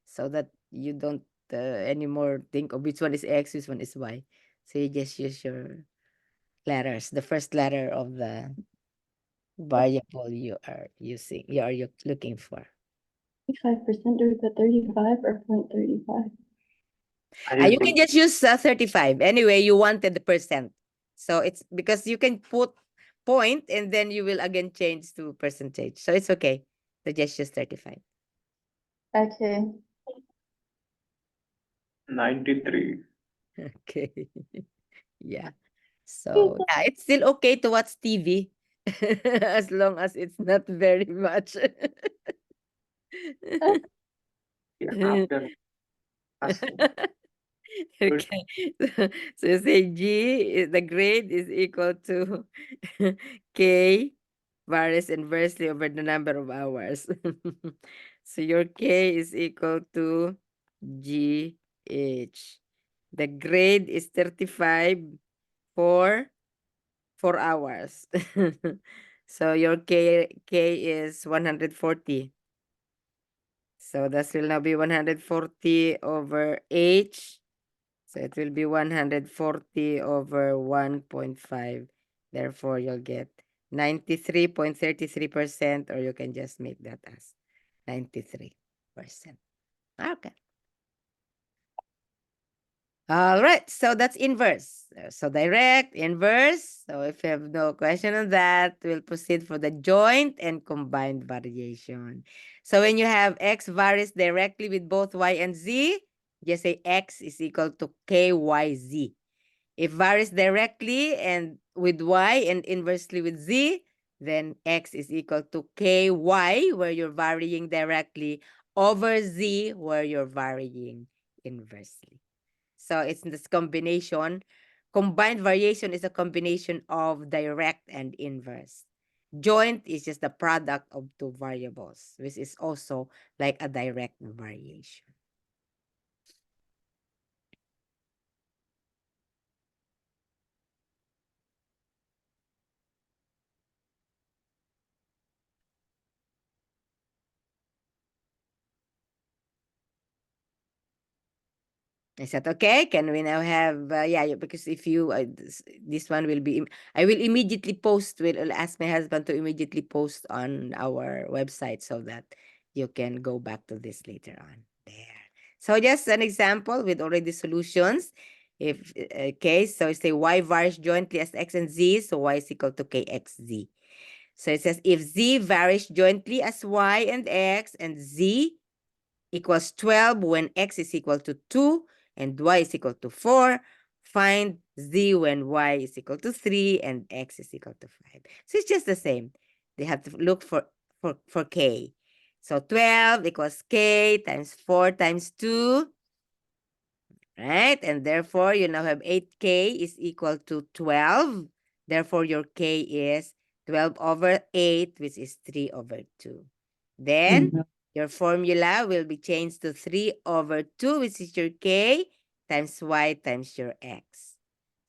so that you don't anymore think of which one is X, which one is Y. So you just use your letters, the first letter of the variable you are using, you looking for. 5% do we put 35 or 0.35? You can just use 35. Anyway, you wanted the percent. So it's because you can put point and then you will again change to percentage. So it's okay. So just use 35. Okay. 93. Okay. Yeah. So yeah, it's still okay to watch TV as long as it's not very much. Yeah, after fasting. Okay. So you say G, the grade is equal to K varies inversely over the number of hours. So your K is equal to GH. The grade is 35 for 4 hours. So your K is 140. So that will now be 140 over H. So it will be 140 over 1.5. Therefore, you'll get 93.33%, or you can just make that as 93%. Okay. All right, so that's inverse. So direct, inverse. So if you have no question on that, we'll proceed for the joint and combined variation. So when you have x varies directly with both y and z, just say x is equal to kyz. If varies directly and with y and inversely with z, then x is equal to ky, where you're varying directly, over z, where you're varying inversely. So it's this combination. Combined variation is a combination of direct and inverse. Joint is just the product of two variables, which is also like a direct variation. Is that okay? Can we now have, because if you, this one will be, I will immediately post, will ask my husband to immediately post on our website so that you can go back to this later on. There. So just an example with already solutions. If, okay, so say y varies jointly as x and z, so y is equal to kxz. So it says if z varies jointly as y and x and z equals 12 when x is equal to 2 and y is equal to 4. Find z when y is equal to 3 and x is equal to 5. So it's just the same. They have to look for k. So 12 equals k times 4 times 2. Right? And therefore, you now have 8k is equal to 12. Therefore, your k is 12 over 8, which is 3 over 2. Then, your formula will be changed to 3 over 2, which is your k, times y times your x.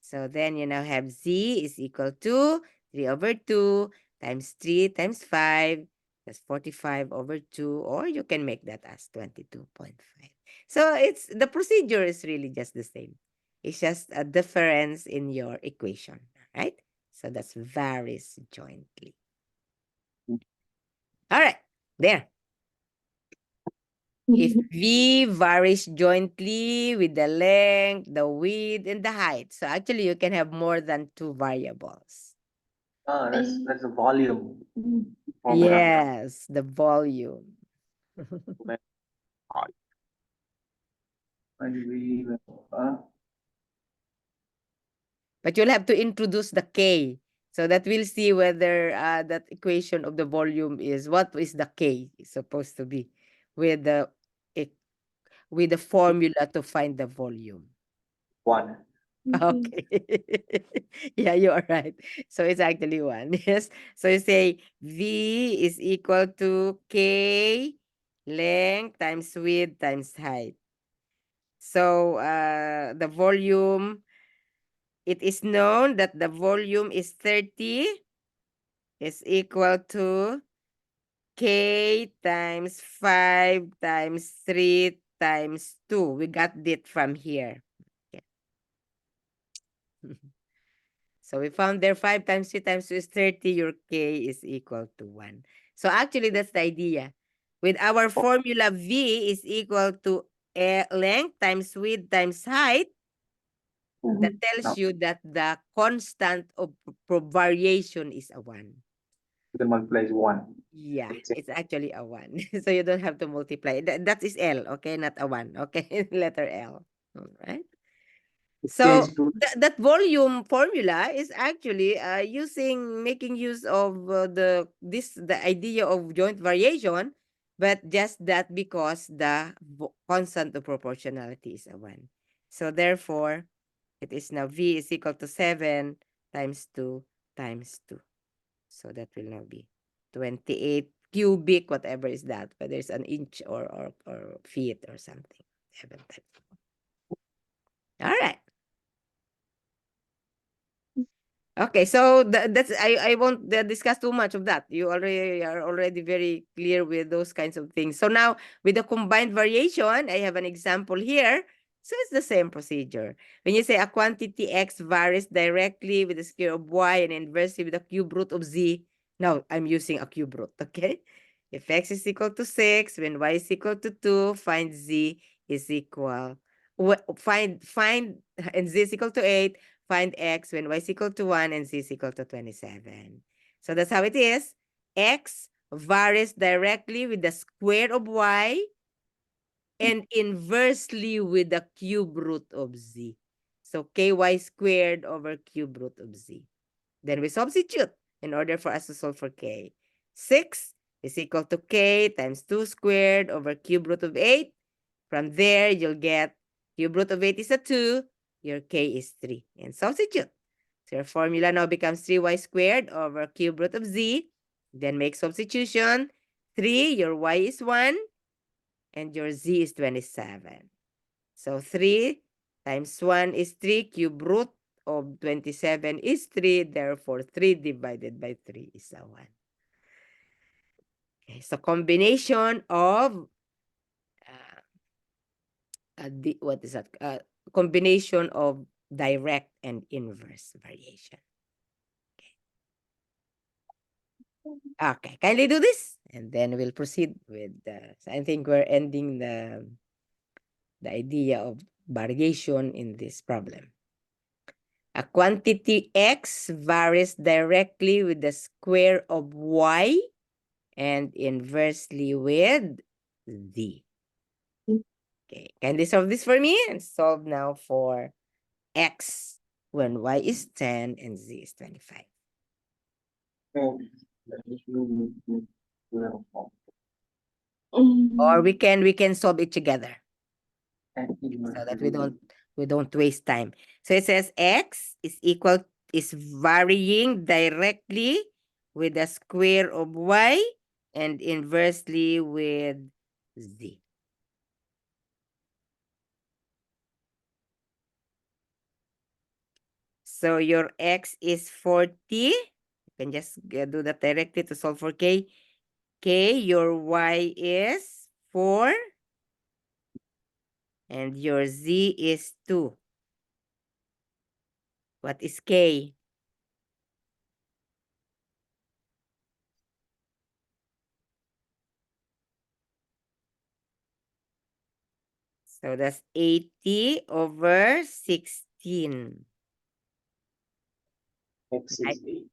So then you now have z is equal to 3 over 2 times 3 times 5. That's 45 over 2, or you can make that as 22.5. So it's the procedure is really just the same. It's just a difference in your equation, right? So that's varies jointly. All right, there. If V varies jointly with the length, the width, and the height. So actually, you can have more than two variables. That's a volume formula. Yes, the volume. When we But you'll have to introduce the K. So that we'll see whether that equation of the volume is, what is the K is supposed to be with the formula to find the volume. 1. Okay. Yeah, you are right. So it's actually 1. Yes. So you say V is equal to K length times width times height. So the volume, it is known that the volume is 30 is equal to K times 5 times 3 times 2. We got it from here. Okay. So we found there 5 times 3 times 2 is 30. Your K is equal to 1. So actually, that's the idea. With our formula, V is equal to length times width times height. That tells you that the constant of variation is a 1. You can multiply 1. Yeah, it's actually a 1. So you don't have to multiply. That is L, okay? Not a 1, okay? Letter L. All right. So that volume formula is actually making use of the idea of joint variation, but just that because the constant of proportionality is a 1. So therefore, it is now V is equal to 7 times 2 times 2. So that will now be 28 cubic, whatever is that, whether it's an inch or feet or something. 7 times. All right. Okay, so that's I won't discuss too much of that. You already are already very clear with those kinds of things. So now with the combined variation, I have an example here. So it's the same procedure. When you say a quantity x varies directly with the square of y and inversely with the cube root of z. Now I'm using a cube root, okay? If x is equal to 6, when y is equal to 2, find z is equal. Find and z is equal to 8. Find x when y is equal to 1 and z is equal to 27. So that's how it is. X varies directly with the square of y and inversely with the cube root of z. So ky squared over cube root of z. Then we substitute in order for us to solve for k. 6 is equal to k times 2 squared over cube root of 8. From there, you'll get cube root of 8 is a 2. Your k is 3. And substitute. So your formula now becomes 3y squared over cube root of z. Then make substitution. 3, your y is 1, and your z is 27. So 3 times 1 is 3, cube root of 27 is 3, therefore 3 divided by 3 is a 1. Okay, so combination of what is that? Combination of direct and inverse variation. Okay, kindly do this, and then we'll proceed with so I think we're ending the idea of variation in this problem. A quantity x varies directly with the square of y and inversely with z. Okay, can you solve this for me? And solve now for x when y is 10 and z is 25. Or we can solve it together so that we don't waste time. So it says x is varying directly with the square of y and inversely with z. So your x is 40. You can just do that directly to solve for k. K, your y is 4. And your z is 2. What is k? So that's 80 over 16. X Right? is 8.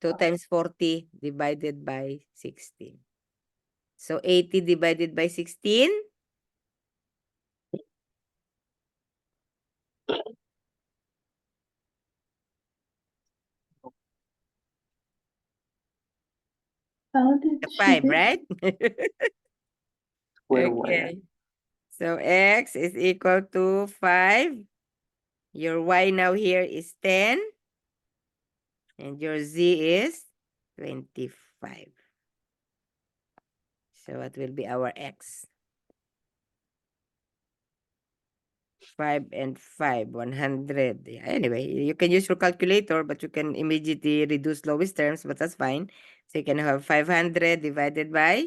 2 times 40 divided by 16. So 80 divided by 16. How did she 5, get right? Square Y. Okay. So x is equal to 5. Your y now here is 10. And your z is 25. So what will be our x? 5 and 5, 100. Yeah, anyway, you can use your calculator, but you can immediately reduce lowest terms, but that's fine. So you can have 500 divided by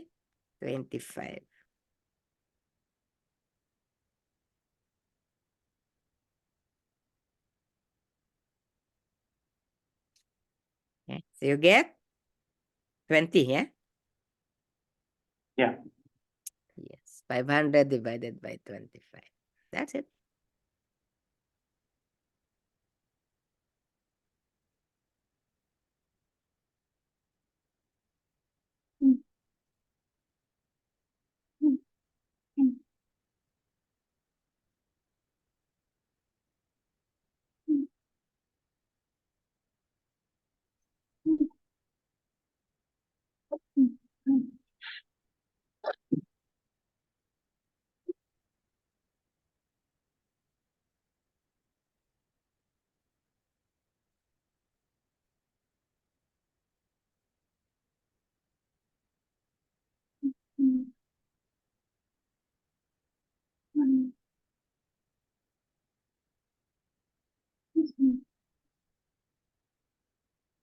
25. Okay. So you get 20, yeah? Yeah. Yes, 500 divided by 25. That's it.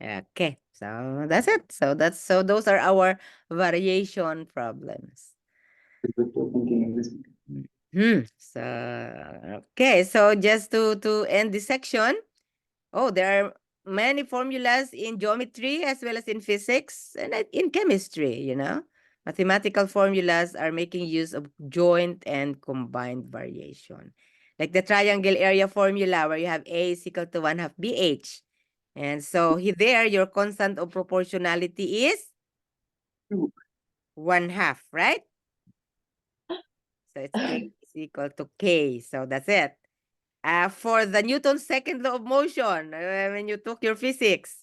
Okay, so that's it. So those are our variation problems. Good to thinking in this. So okay, so just to end this section, oh, there are many formulas in geometry as well as in physics and in chemistry, you know. Mathematical formulas are making use of joint and combined variation. Like the triangle area formula where you have A is equal to 1/2 BH. And so there, your constant of proportionality is 2. 1/2, right? So it's A is equal to K. So that's it. For the Newton's second law of motion, when you took your physics,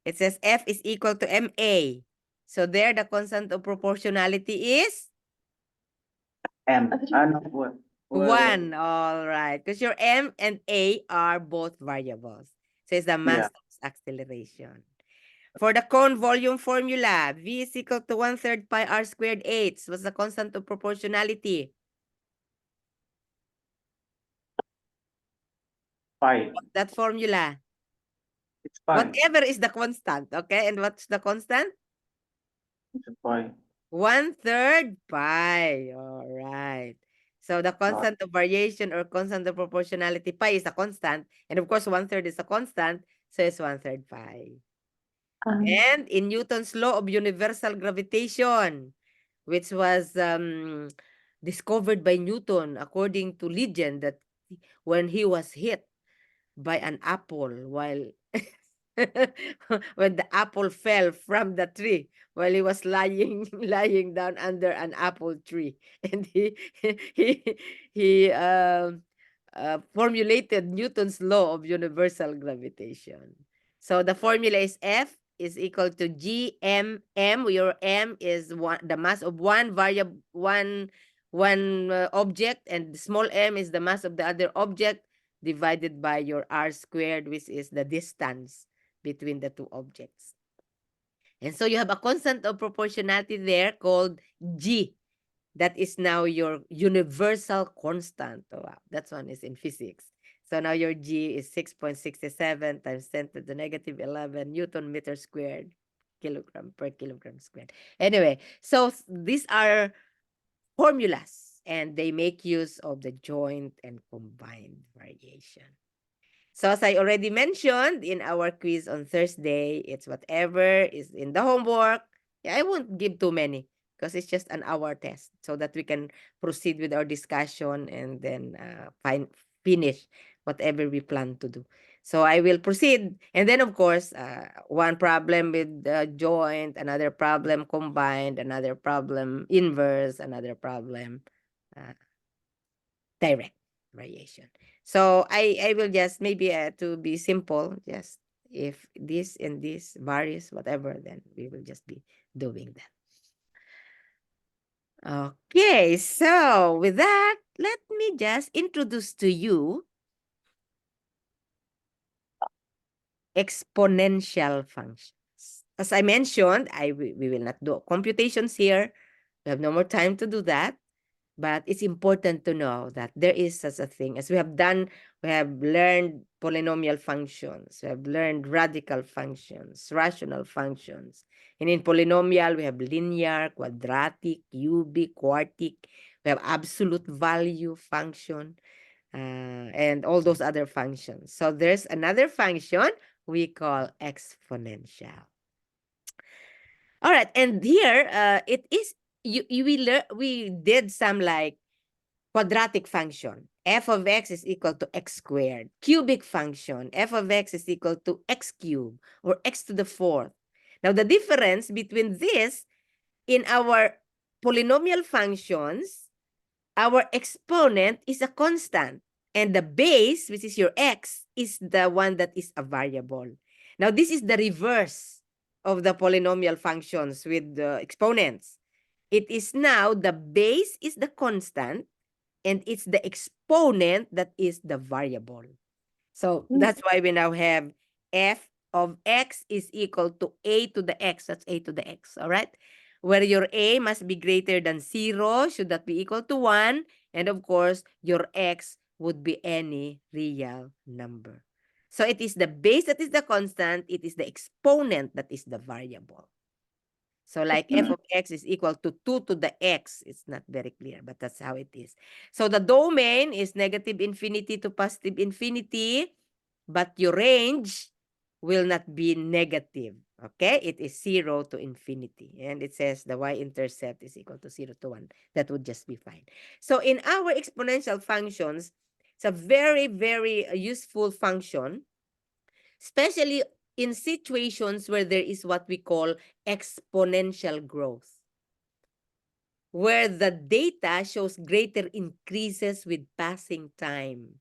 it says F is equal to ma. So there, the constant of proportionality is M. No, what? 1. All right. Because your m and a are both variables. So it's the mass times acceleration. For the cone volume formula, V is equal to 1/3 pi r squared h. What's the constant of proportionality? Pi. That formula. It's pi. Whatever is the constant, okay? And what's the constant? It's a pi. 1/3 pi. All right. So the constant of variation or constant of proportionality pi is a constant. And of course, 1/3 is a constant. So it's 1/3 pi. And in Newton's law of universal gravitation, which was discovered by Newton, according to legend, that when he was hit by an apple while when the apple fell from the tree while he was lying down under an apple tree, and he formulated Newton's law of universal gravitation. So the formula is F is equal to gmm. Your m is the mass of one variable, one object, and small m is the mass of the other object, divided by your r squared, which is the distance between the two objects. And so you have a constant of proportionality there called G. That is now your universal constant. Oh, wow, that one is in physics. So now your G is 6.67 times 10 to the negative 11 Newton meter squared, kilogram per kilogram squared. Anyway, so these are formulas, and they make use of the joint and combined variation. So as I already mentioned in our quiz on Thursday, it's whatever is in the homework. Yeah, I won't give too many because it's just an hour test so that we can proceed with our discussion and then finish whatever we plan to do. So I will proceed. And then, of course, one problem with the joint, another problem combined, another problem inverse, another problem direct variation. So I will just maybe to be simple, just if this and this varies, whatever, then we will just be doing that. Okay, so with that, let me just introduce to you exponential functions. As I mentioned, we will not do computations here. We have no more time to do that. But it's important to know that there is such a thing. As we have learned polynomial functions, we have learned radical functions, rational functions. And in polynomial, we have linear, quadratic, cubic, quartic. We have absolute value function, and all those other functions. So there's another function we call exponential. All right, and here it is we did some like quadratic function. F of x is equal to x squared. Cubic function. F of x is equal to x cubed or x to the fourth. Now, the difference between this in our polynomial functions, our exponent is a constant. And the base, which is your x, is the one that is a variable. Now, this is the reverse of the polynomial functions with the exponents. It is now the base is the constant, and it's the exponent that is the variable. So that's why we now have f of x is equal to a to the x. That's a to the x, all right? Where your a must be greater than 0, should that be equal to 1, and of course, your x would be any real number. So it is the base that is the constant, it is the exponent that is the variable. So like f of x is equal to 2 to the x. It's not very clear, but that's how it is. So the domain is negative infinity to positive infinity, but your range will not be negative. Okay, it is 0 to infinity. And it says the y-intercept is equal to 0 to 1. That would just be fine. So in our exponential functions, it's a very, very useful function, especially in situations where there is what we call exponential growth, where the data shows greater increases with passing time,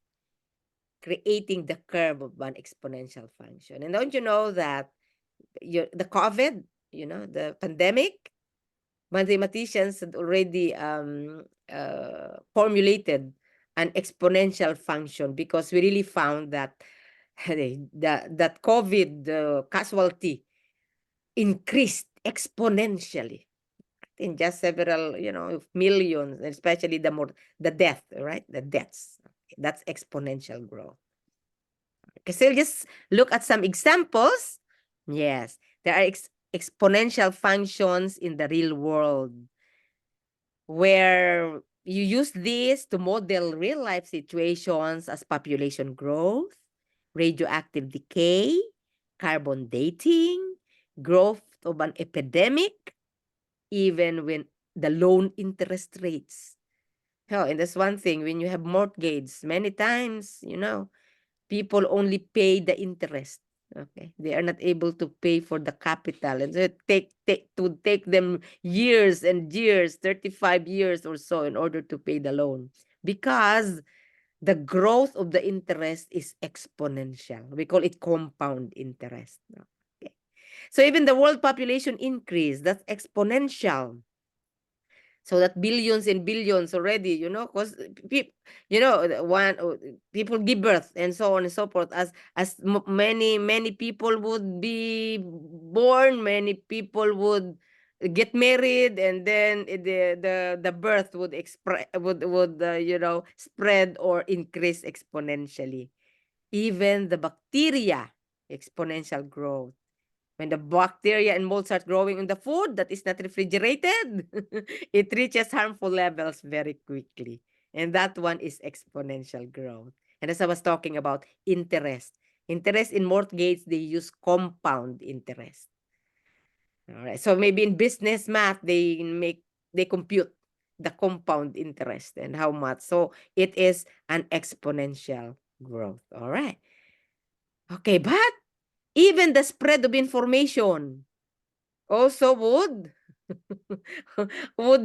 creating the curve of one exponential function. And don't you know that the COVID, the pandemic, mathematicians had already formulated an exponential function, because we really found that that COVID casualty increased exponentially in just several, millions, especially the death, right? The deaths. That's exponential growth. Okay, so just look at some examples. Yes, there are exponential functions in the real world where you use this to model real life situations as population growth, radioactive decay, carbon dating, growth of an epidemic, even when the loan interest rates. Oh, and that's one thing, when you have mortgages, many times, people only pay the interest. Okay, they are not able to pay for the capital, and so it take them years and years, 35 years or so, in order to pay the loan, because the growth of the interest is exponential. We call it compound interest. Okay, so even the world population increase, that's exponential. So that billions and billions already, because people give birth and so on and so forth. As many people would be born, many people would get married, and then the birth would spread or increase exponentially. Even the bacteria, exponential growth. When the bacteria and mold start growing in the food that is not refrigerated, it reaches harmful levels very quickly. And that one is exponential growth. And as I was talking about interest. Interest in mortgage, they use compound interest. All right. So maybe in business math, they compute the compound interest and how much. So it is an exponential growth. All right. Okay, but even the spread of information also would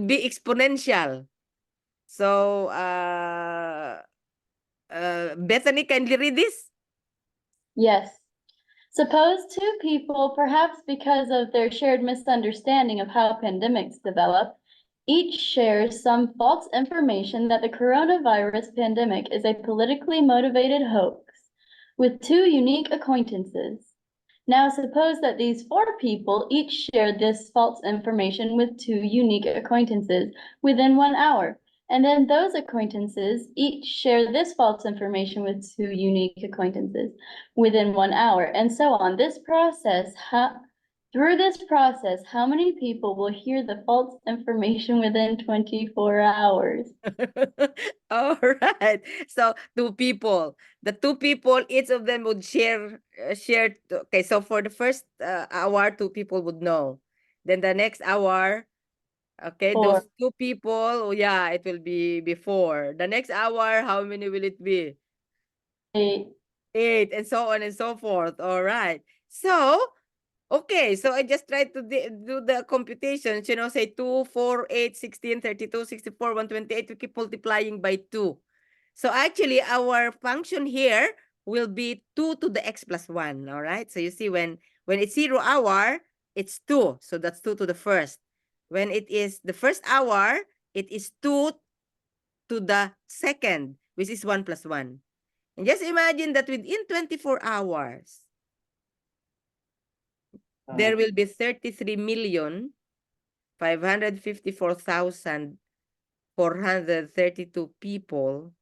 be exponential. So, Bethany, kindly read this. Yes. Suppose two people, perhaps because of their shared misunderstanding of how pandemics develop, each shares some false information that the coronavirus pandemic is a politically motivated hoax with two unique acquaintances. Now suppose that these four people each share this false information with two unique acquaintances within 1 hour. And then those acquaintances each share this false information with two unique acquaintances within 1 hour, and so on. Through this process, how many people will hear the false information within 24 hours? All right. So two people. The two people, each of them would share. Okay, so for the first hour, two people would know. Then the next hour, okay, Four. those two people, oh yeah, it will be before. The next hour, how many will it be? 8. 8, and so on and so forth. All right. So, okay, so I just tried to do the computations, say 2, 4, 8, 16, 32, 64, 128. We keep multiplying by 2. So actually, our function here will be 2 to the x plus 1, all right? So you see, when it's 0 hour, it's 2. So that's 2 to the first. When it is the first hour, it is 2 to the second, which is 1 plus 1. And just imagine that within 24 hours, there will be 33,554,432 people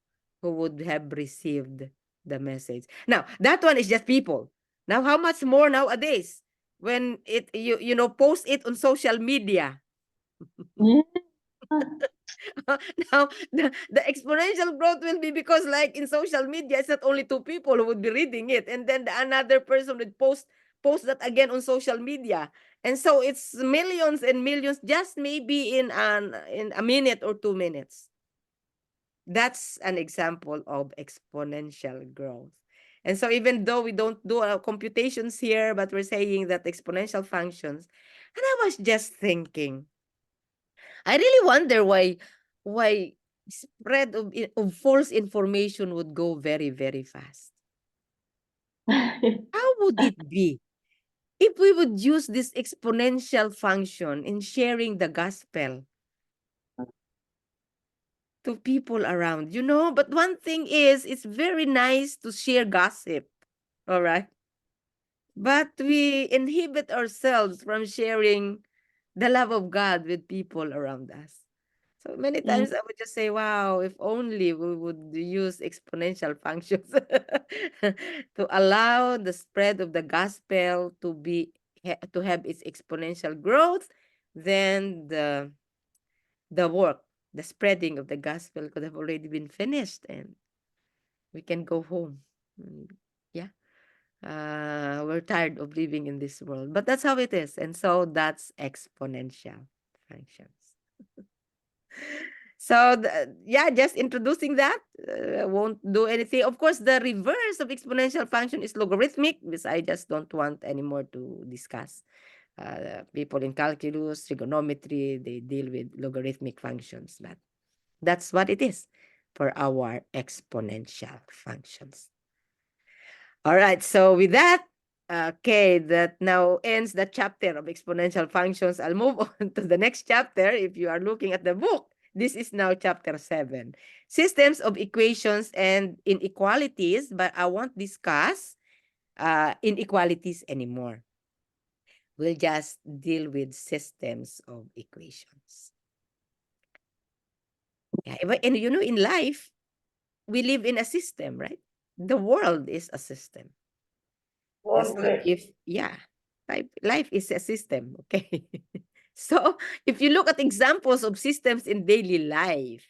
who would have received the message. Now, that one is just people. Now, how much more nowadays when you know, post it on social media? Now, the exponential growth will be because, like, in social media, it's not only two people who would be reading it, and then another person would post that again on social media, and so it's millions and millions just maybe in a minute or 2 minutes. That's an example of exponential growth. And so even though we don't do computations here, but we're saying that exponential functions, and I was just thinking, I really wonder why spread of false information would go very, very fast. How would it be if we would use this exponential function in sharing the gospel to people around, you know? But one thing is, it's very nice to share gossip, all right? But we inhibit ourselves from sharing the love of God with people around us. So many times I would just say, wow, if only we would use exponential functions to allow the spread of the gospel to to have its exponential growth, then the work, the spreading of the gospel could have already been finished and we can go home. Yeah. We're tired of living in this world, but that's how it is. And so that's exponential functions. So yeah, just introducing that won't do anything. Of course, the reverse of exponential function is logarithmic, because I just don't want anymore to discuss. People in calculus, trigonometry, they deal with logarithmic functions, but that's what it is for our exponential functions. All right, so with that, okay, that now ends the chapter of exponential functions. I'll move on to the next chapter. If you are looking at the book, this is now chapter 7, systems of equations and inequalities, but I won't discuss inequalities anymore. We'll just deal with systems of equations. Yeah, and you know, in life, we live in a system, right? The world is a system. And so if, yeah, life is a system, okay? So if you look at examples of systems in daily life,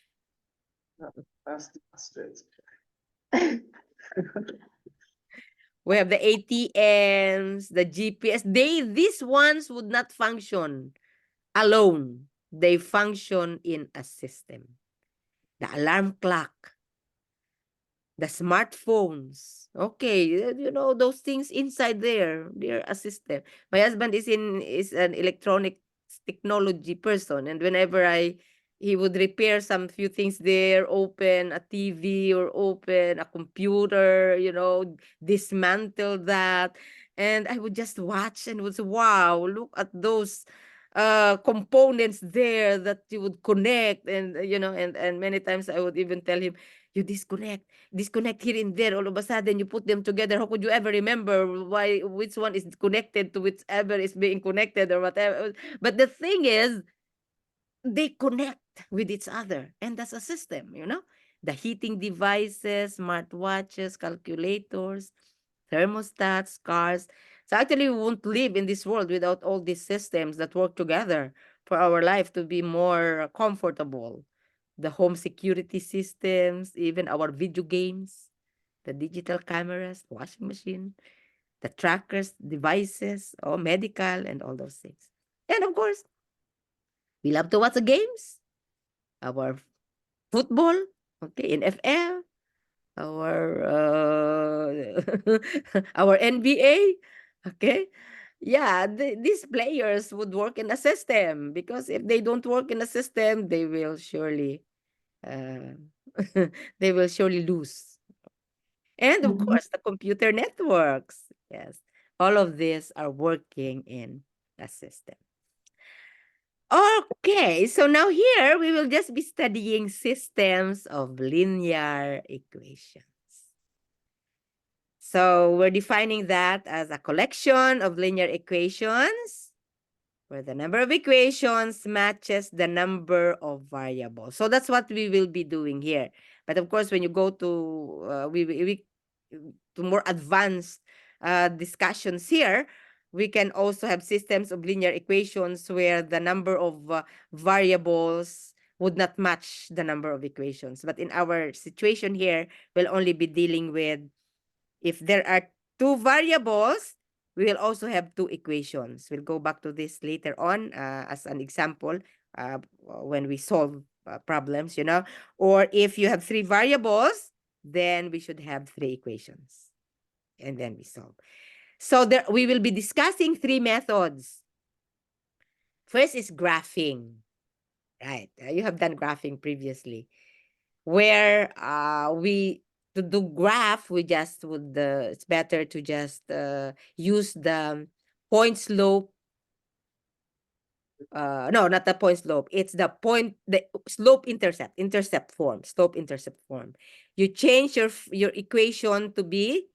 we have the ATMs, the GPS. These ones would not function alone. They function in a system. The alarm clock, the smartphones. Okay, you know, those things inside there, they're a system. My husband is an electronic technology person, and whenever he would repair some few things there, open a TV or open a computer, you know, dismantle that, and I would just watch and would say, wow, look at those components there that you would connect, and you know, and many times I would even tell him, you disconnect here and there, all of a sudden you put them together. How could you ever remember which one is connected to whichever is being connected or whatever? But the thing is, they connect with each other, and that's a system, you know. The heating devices, smartwatches, calculators, thermostats, cars. So actually we won't live in this world without all these systems that work together for our life to be more comfortable. The home security systems, even our video games, the digital cameras, washing machine, the trackers, devices, or medical, and all those things. And of course, we love to watch the games, our football, okay, NFL, our our NBA, okay. Yeah, these players would work in a system, because if they don't work in a system, they will surely uh, they will surely lose. And of course, the computer networks. Yes, all of these are working in a system. Okay, so now here we will just be studying systems of linear equations. So we're defining that as a collection of linear equations where the number of equations matches the number of variables. So that's what we will be doing here. But of course, when you go to, to more advanced discussions here, we can also have systems of linear equations where the number of variables would not match the number of equations. But in our situation here, we'll only be dealing with if there are two variables, we will also have two equations. We'll go back to this later on as an example when we solve problems, you know. Or if you have three variables, then we should have three equations. And then we solve. So there, we will be discussing three methods. First is graphing. Right. You have done graphing previously. Where we to do graph, we just would it's better to just use the point slope. No, not the point slope. It's the slope intercept form, slope intercept form. You change your equation to be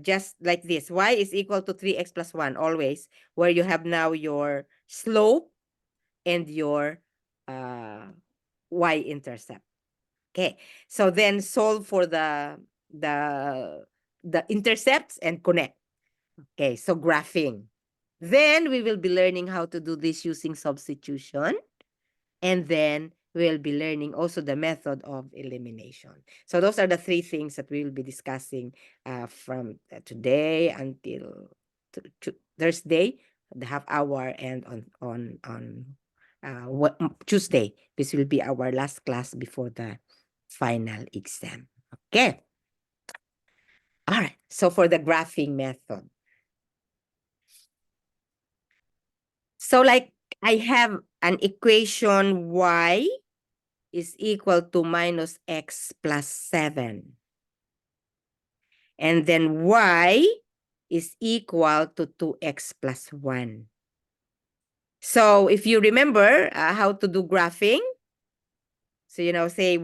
just like this. Y is equal to 3x plus 1 always, where you have now your slope and your y intercept. Okay, so then solve for the intercepts and connect. Okay, so graphing. Then we will be learning how to do this using substitution. And then we'll be learning also the method of elimination. So those are the three things that we will be discussing from today until Thursday, the half hour, and on Tuesday. This will be our last class before the final exam. Okay. All right. So for the graphing method. So like I have an equation y is equal to minus x plus 7. And then y is equal to 2x plus 1. So if you remember how to do graphing, so, you know, say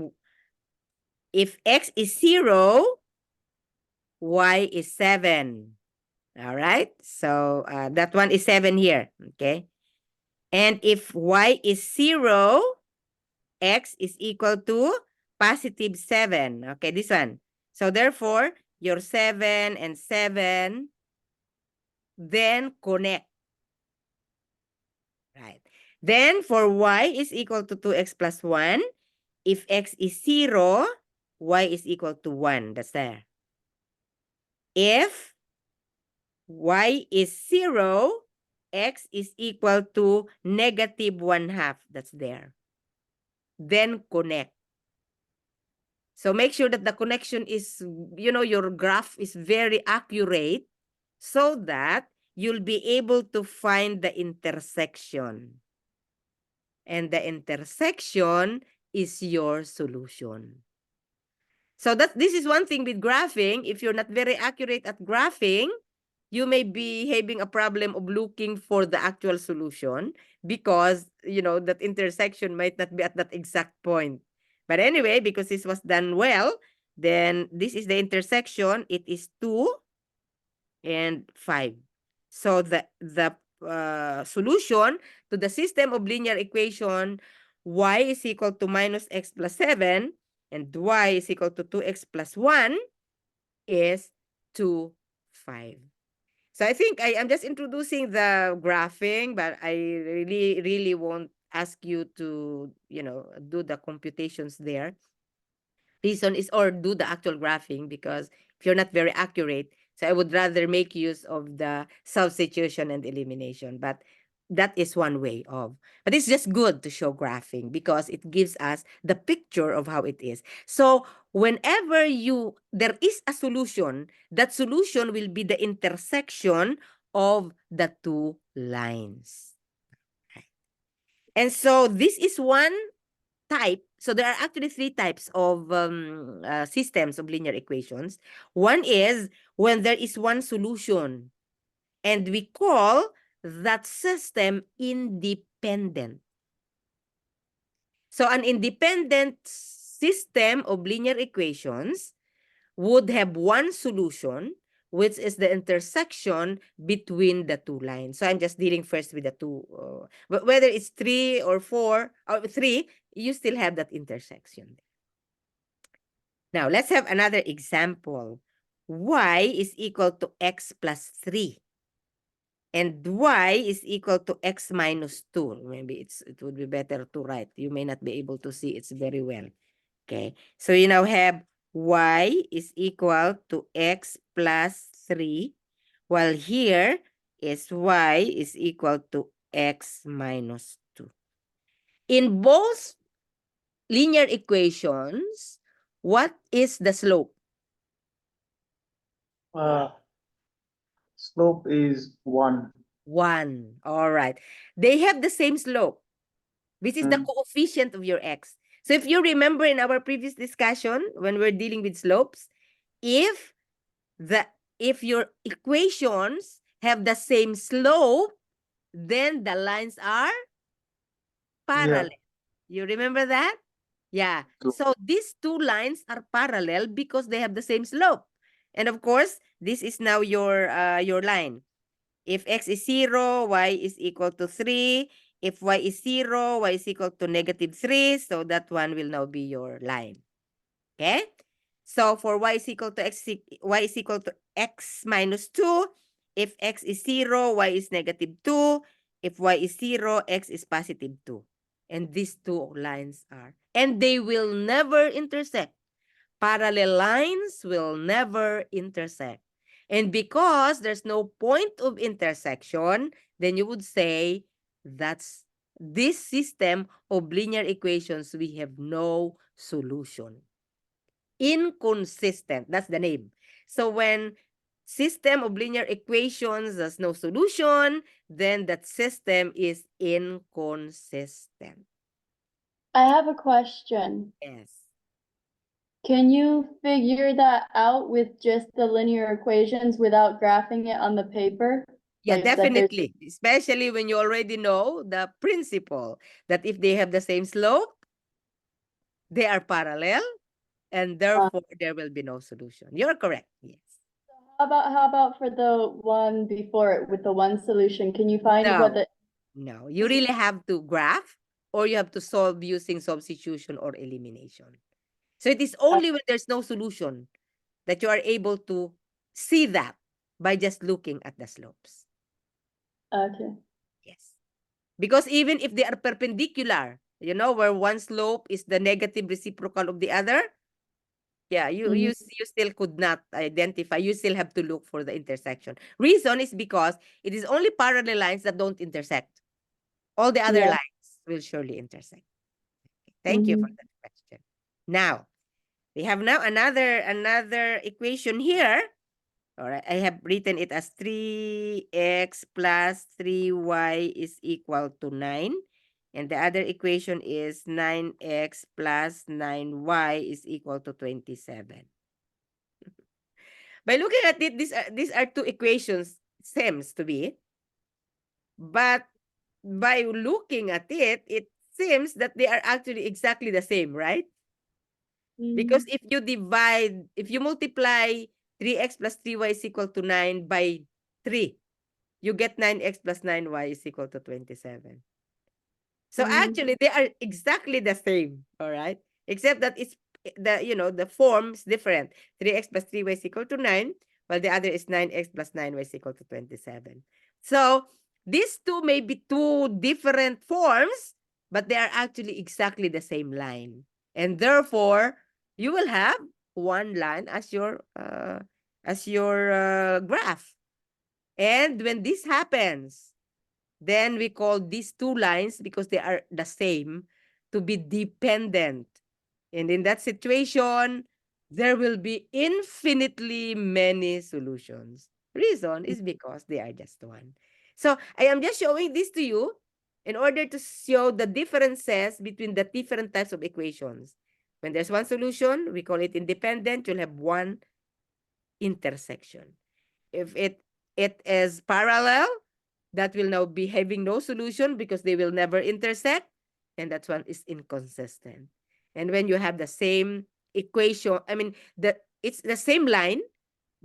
if x is 0, y is 7. All right. So that one is 7 here. Okay. And if y is 0, x is equal to positive 7. Okay, this one. So therefore, your 7 and 7 then connect. Right. Then for y is equal to 2x plus 1. If x is 0, y is equal to 1. That's there. If y is 0, x is equal to negative 1/2. That's there. Then connect. So make sure that the connection is, you know, your graph is very accurate so that you'll be able to find the intersection. And the intersection is your solution. So this is one thing with graphing. If you're not very accurate at graphing, you may be having a problem of looking for the actual solution because, you know, that intersection might not be at that exact point. But anyway, because this was done well, then this is the intersection. It is 2 and 5. So the solution to the system of linear equation y is equal to minus x plus 7 and y is equal to 2x plus 1 is 2, 5. So I think I'm just introducing the graphing, but I really won't ask you to, you know, do the computations there. Reason is, or do the actual graphing, because if you're not very accurate, so I would rather make use of the substitution and elimination. But that is one way of. But it's just good to show graphing because it gives us the picture of how it is. So whenever there is a solution, that solution will be the intersection of the two lines. Right. And so this is one type. So there are actually three types of systems of linear equations. One is when there is one solution, and we call that system independent. So an independent system of linear equations would have one solution, which is the intersection between the two lines. So I'm just dealing first with the two. Whether it's 3 or 4 or 3, you still have that intersection. Now, let's have another example y is equal to x plus 3. And y is equal to x minus 2. Maybe it would be better to write. You may not be able to see it very well. Okay, so you now have y is equal to x plus 3, while here is y is equal to x minus 2. In both linear equations, what is the slope? Slope is 1. 1. All right. They have the same slope, which is the coefficient of your x. So if you remember in our previous discussion, when we're dealing with slopes, if your equations have the same slope, then the lines are parallel. You remember that? Yeah. True. So these two lines are parallel because they have the same slope. And of course, this is now your line. If x is 0, y is equal to 3. If y is 0, y is equal to -3. So that one will now be your line. Okay? So for y is equal to y is equal to x minus 2. If x is 0, y is -2. If y is 0, x is +2. And these two lines are. And they will never intersect. Parallel lines will never intersect. And because there's no point of intersection, then you would say that's this system of linear equations, we have no solution. Inconsistent, that's the name. So when system of linear equations has no solution, then that system is inconsistent. I have a question. Yes. Can you figure that out with just the linear equations without graphing it on the paper? Yeah, Like that there's- definitely. Especially when you already know the principle that if they have the same slope, they are parallel, and therefore there will be no solution. You're correct. Yes. How about for the one before it with the one solution? Can you find what the No, you really have to graph, or you have to solve using substitution or elimination. So it is only when there's no solution that you are able to see that by just looking at the slopes. okay. Yes. Because even if they are perpendicular, you know, where one slope is the negative reciprocal of the other, yeah, you still could not identify. You still have to look for the intersection. Reason is because it is only parallel lines that don't intersect. All the other Yeah. lines will surely intersect. Thank you for that question. Now, we have now another equation here. All right, I have written it as 3x plus 3y is equal to 9. And the other equation is 9x plus 9y is equal to 27. By looking at it, these are two equations, seems to be. But by looking at it, it seems that they are actually exactly the same, right? Because if you multiply 3x plus 3y is equal to 9 by 3, you get 9x plus 9y is equal to 27. So actually, they are exactly the same, all right? Except that it's the form is different. 3x plus 3y is equal to 9, while the other is 9x plus 9y is equal to 27. So these two may be two different forms, but they are actually exactly the same line. And therefore, you will have one line as your graph. And when this happens, then we call these two lines, because they are the same, to be dependent. And in that situation, there will be infinitely many solutions. Reason is because they are just one. So I am just showing this to you in order to show the differences between the different types of equations. When there's one solution, we call it independent. You'll have one intersection. If it is parallel, that will now be having no solution because they will never intersect, and that one is inconsistent. And when you have the same equation, it's the same line,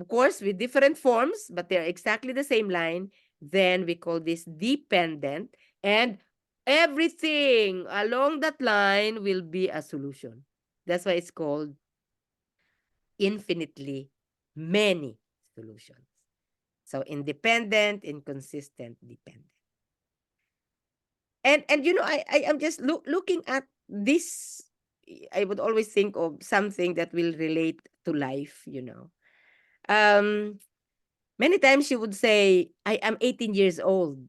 of course, with different forms, but they're exactly the same line, then we call this dependent, and everything along that line will be a solution. That's why it's called infinitely many solutions. So independent, inconsistent, dependent. And I am just looking at this. I would always think of something that will relate to life. Um, Many times she would say, I am 18 years old.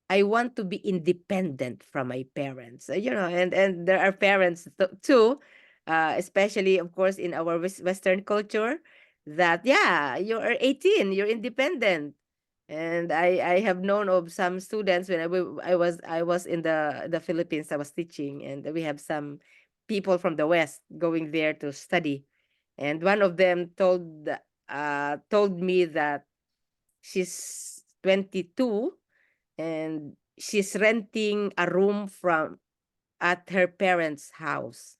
I want to be independent from my parents. And there are parents too, especially of course in our Western culture, that yeah, you are 18, you're independent. And I have known of some students when I was in the Philippines. I was teaching, and we have some people from the West going there to study. And one of them told me that she's 22 and she's renting a room from at her parents' house.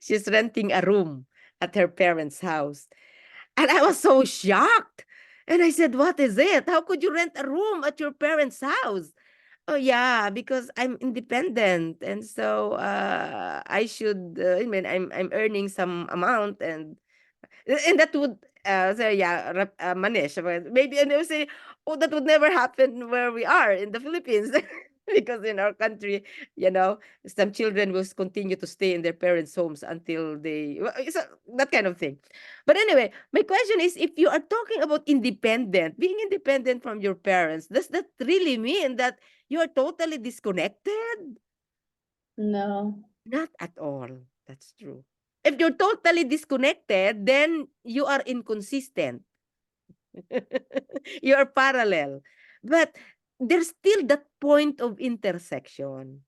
She's renting a room at her parents' house. And I was so shocked. And I said, "What is it? How could you rent a room at your parents' house?" Oh yeah, because I'm independent, and so I should. I mean, I'm earning some amount, and that would say yeah, manish. But maybe, and they would say, oh, that would never happen where we are in the Philippines. Because in our country, some children will continue to stay in their parents' homes until they, that kind of thing. But anyway, my question is, if you are talking about being independent from your parents, does that really mean that you are totally disconnected? No. Not at all. That's true. If you're totally disconnected, then you are inconsistent. You are parallel. But there's still that point of intersection.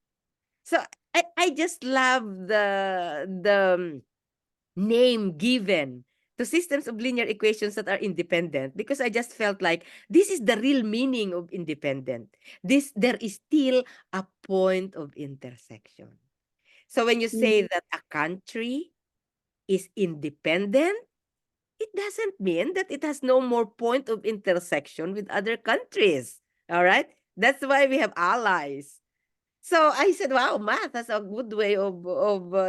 So I just love the name given to systems of linear equations that are independent, because I just felt like this is the real meaning of independent. There is still a point of intersection. So when you say that a country is independent, it doesn't mean that it has no more point of intersection with other countries. All right? That's why we have allies. So I said, wow, math has a good way of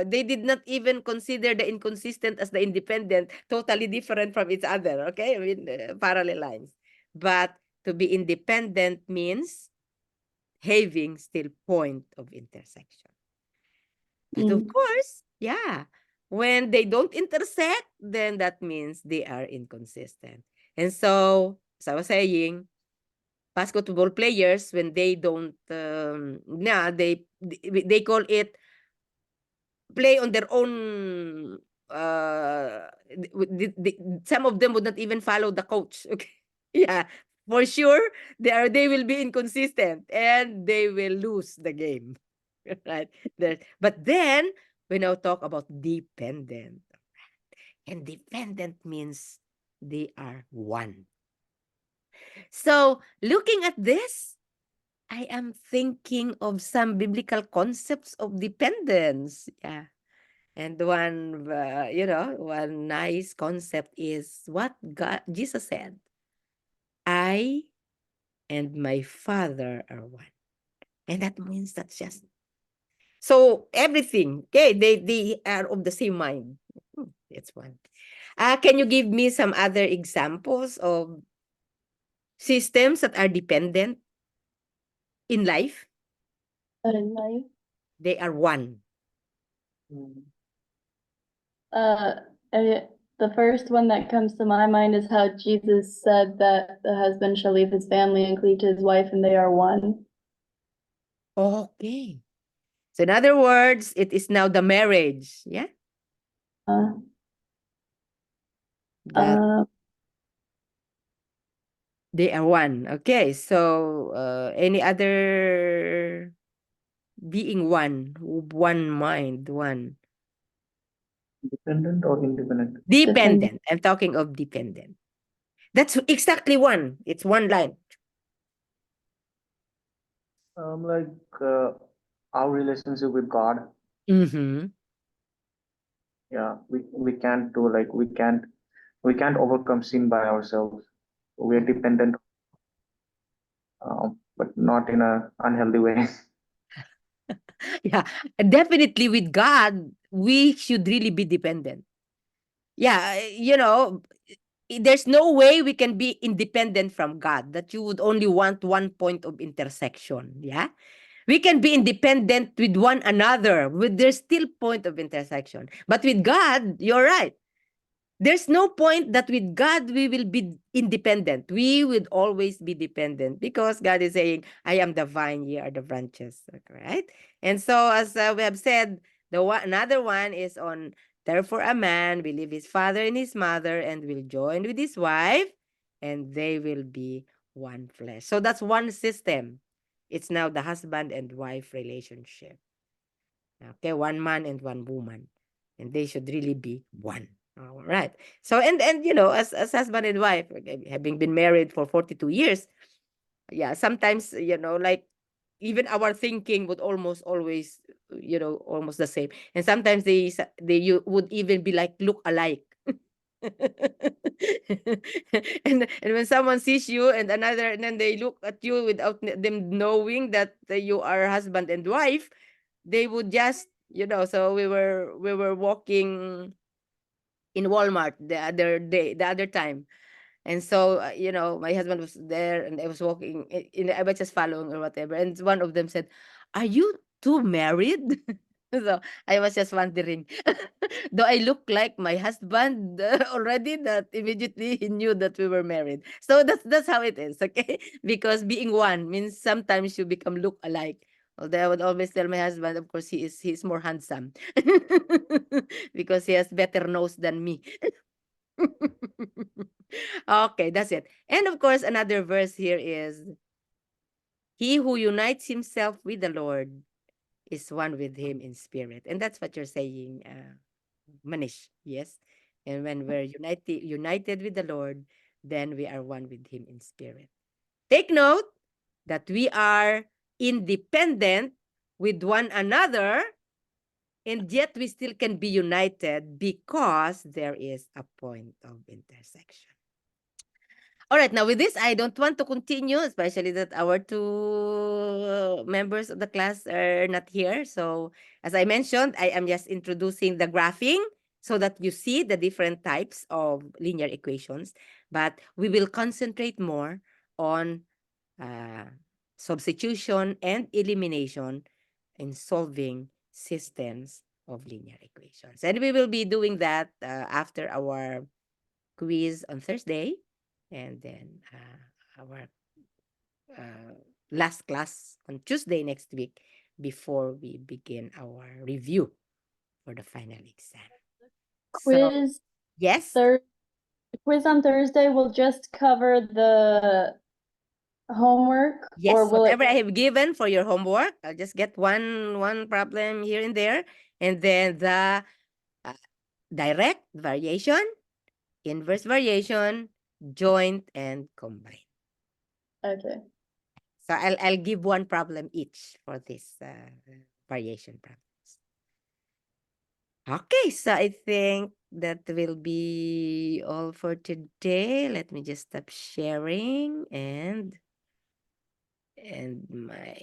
they did not even consider the inconsistent as the independent, totally different from each other. Okay? I mean, parallel lines. But to be independent means having still point of intersection. But of course, yeah, when they don't intersect, then that means they are inconsistent. And so, as I was saying, basketball players, when they don't, they call it play on their own. Some of them would not even follow the coach. Okay, yeah, for sure, they will be inconsistent and they will lose the game. Right there. But then we now talk about dependent. And dependent means they are one. So looking at this, I am thinking of some biblical concepts of dependence. Yeah. And one nice concept is what Jesus said. I and my Father are one. And that means that's just so everything, okay, they are of the same mind. It's one. Can you give me some other examples of systems that are dependent in life? In life. They are one. The first one that comes to my mind is how Jesus said that the husband shall leave his family and cleave to his wife, and they are one. Okay. So in other words, it is now the marriage. Yeah. Uh, That uh, they are one. Okay. So any other being one mind, one. Dependent or independent? Dependent. I'm talking of dependent. That's exactly one. It's one line. Like our relationship with God. Mm-hmm. Yeah, we can't do like we can't overcome sin by ourselves. We are dependent, but not in a unhealthy way. Yeah. Definitely with God, we should really be dependent. yeah, there's no way we can be independent from God, that you would only want one point of intersection. Yeah. We can be independent with one another, with there's still point of intersection. But with God, you're right. There's no point that with God we will be independent. We would always be dependent because God is saying, I am the vine, ye are the branches. Right? And so, as we have said, another one is on, therefore a man will leave his father and his mother and will join with his wife, and they will be one flesh. So that's one system. It's now the husband and wife relationship. Okay, one man and one woman. And they should really be one. All right. So and as husband and wife, okay, having been married for 42 years, yeah, sometimes, like even our thinking would almost always, almost the same. And sometimes you would even be like look alike. And when someone sees you and then they look at you without them knowing that you are husband and wife, they would just, so we were walking in Walmart the other time. And so, my husband was there and I was walking, I was just following or whatever. And one of them said, are you two married? So I was just wondering, do I look like my husband already, that immediately he knew that we were married? So that's how it is, okay? Because being one means sometimes you become look alike. Although I would always tell my husband, of course, he's more handsome because he has better nose than me. Okay, that's it. And of course, another verse here is, he who unites himself with the Lord is one with him in spirit. And that's what you're saying, Manish. Yes. And when we're united with the Lord, then we are one with him in spirit. Take note that we are independent with one another, and yet we still can be united because there is a point of intersection. All right, now with this, I don't want to continue, especially that our two members of the class are not here. So, as I mentioned, I am just introducing the graphing so that you see the different types of linear equations. But we will concentrate more on substitution and elimination in solving systems of linear equations. And we will be doing that after our quiz on Thursday, and then our uh, last class on Tuesday next week before we begin our review for the final exam. So, Quiz yes, Thur quiz on Thursday will just cover the homework, yes, or will it? whatever I have given for your homework, I'll just get one problem here and there, and then the direct variation, inverse variation, joint, and combine. Okay. So I'll give one problem each for this variation problems. Okay, so I think that will be all for today. Let me just stop sharing and my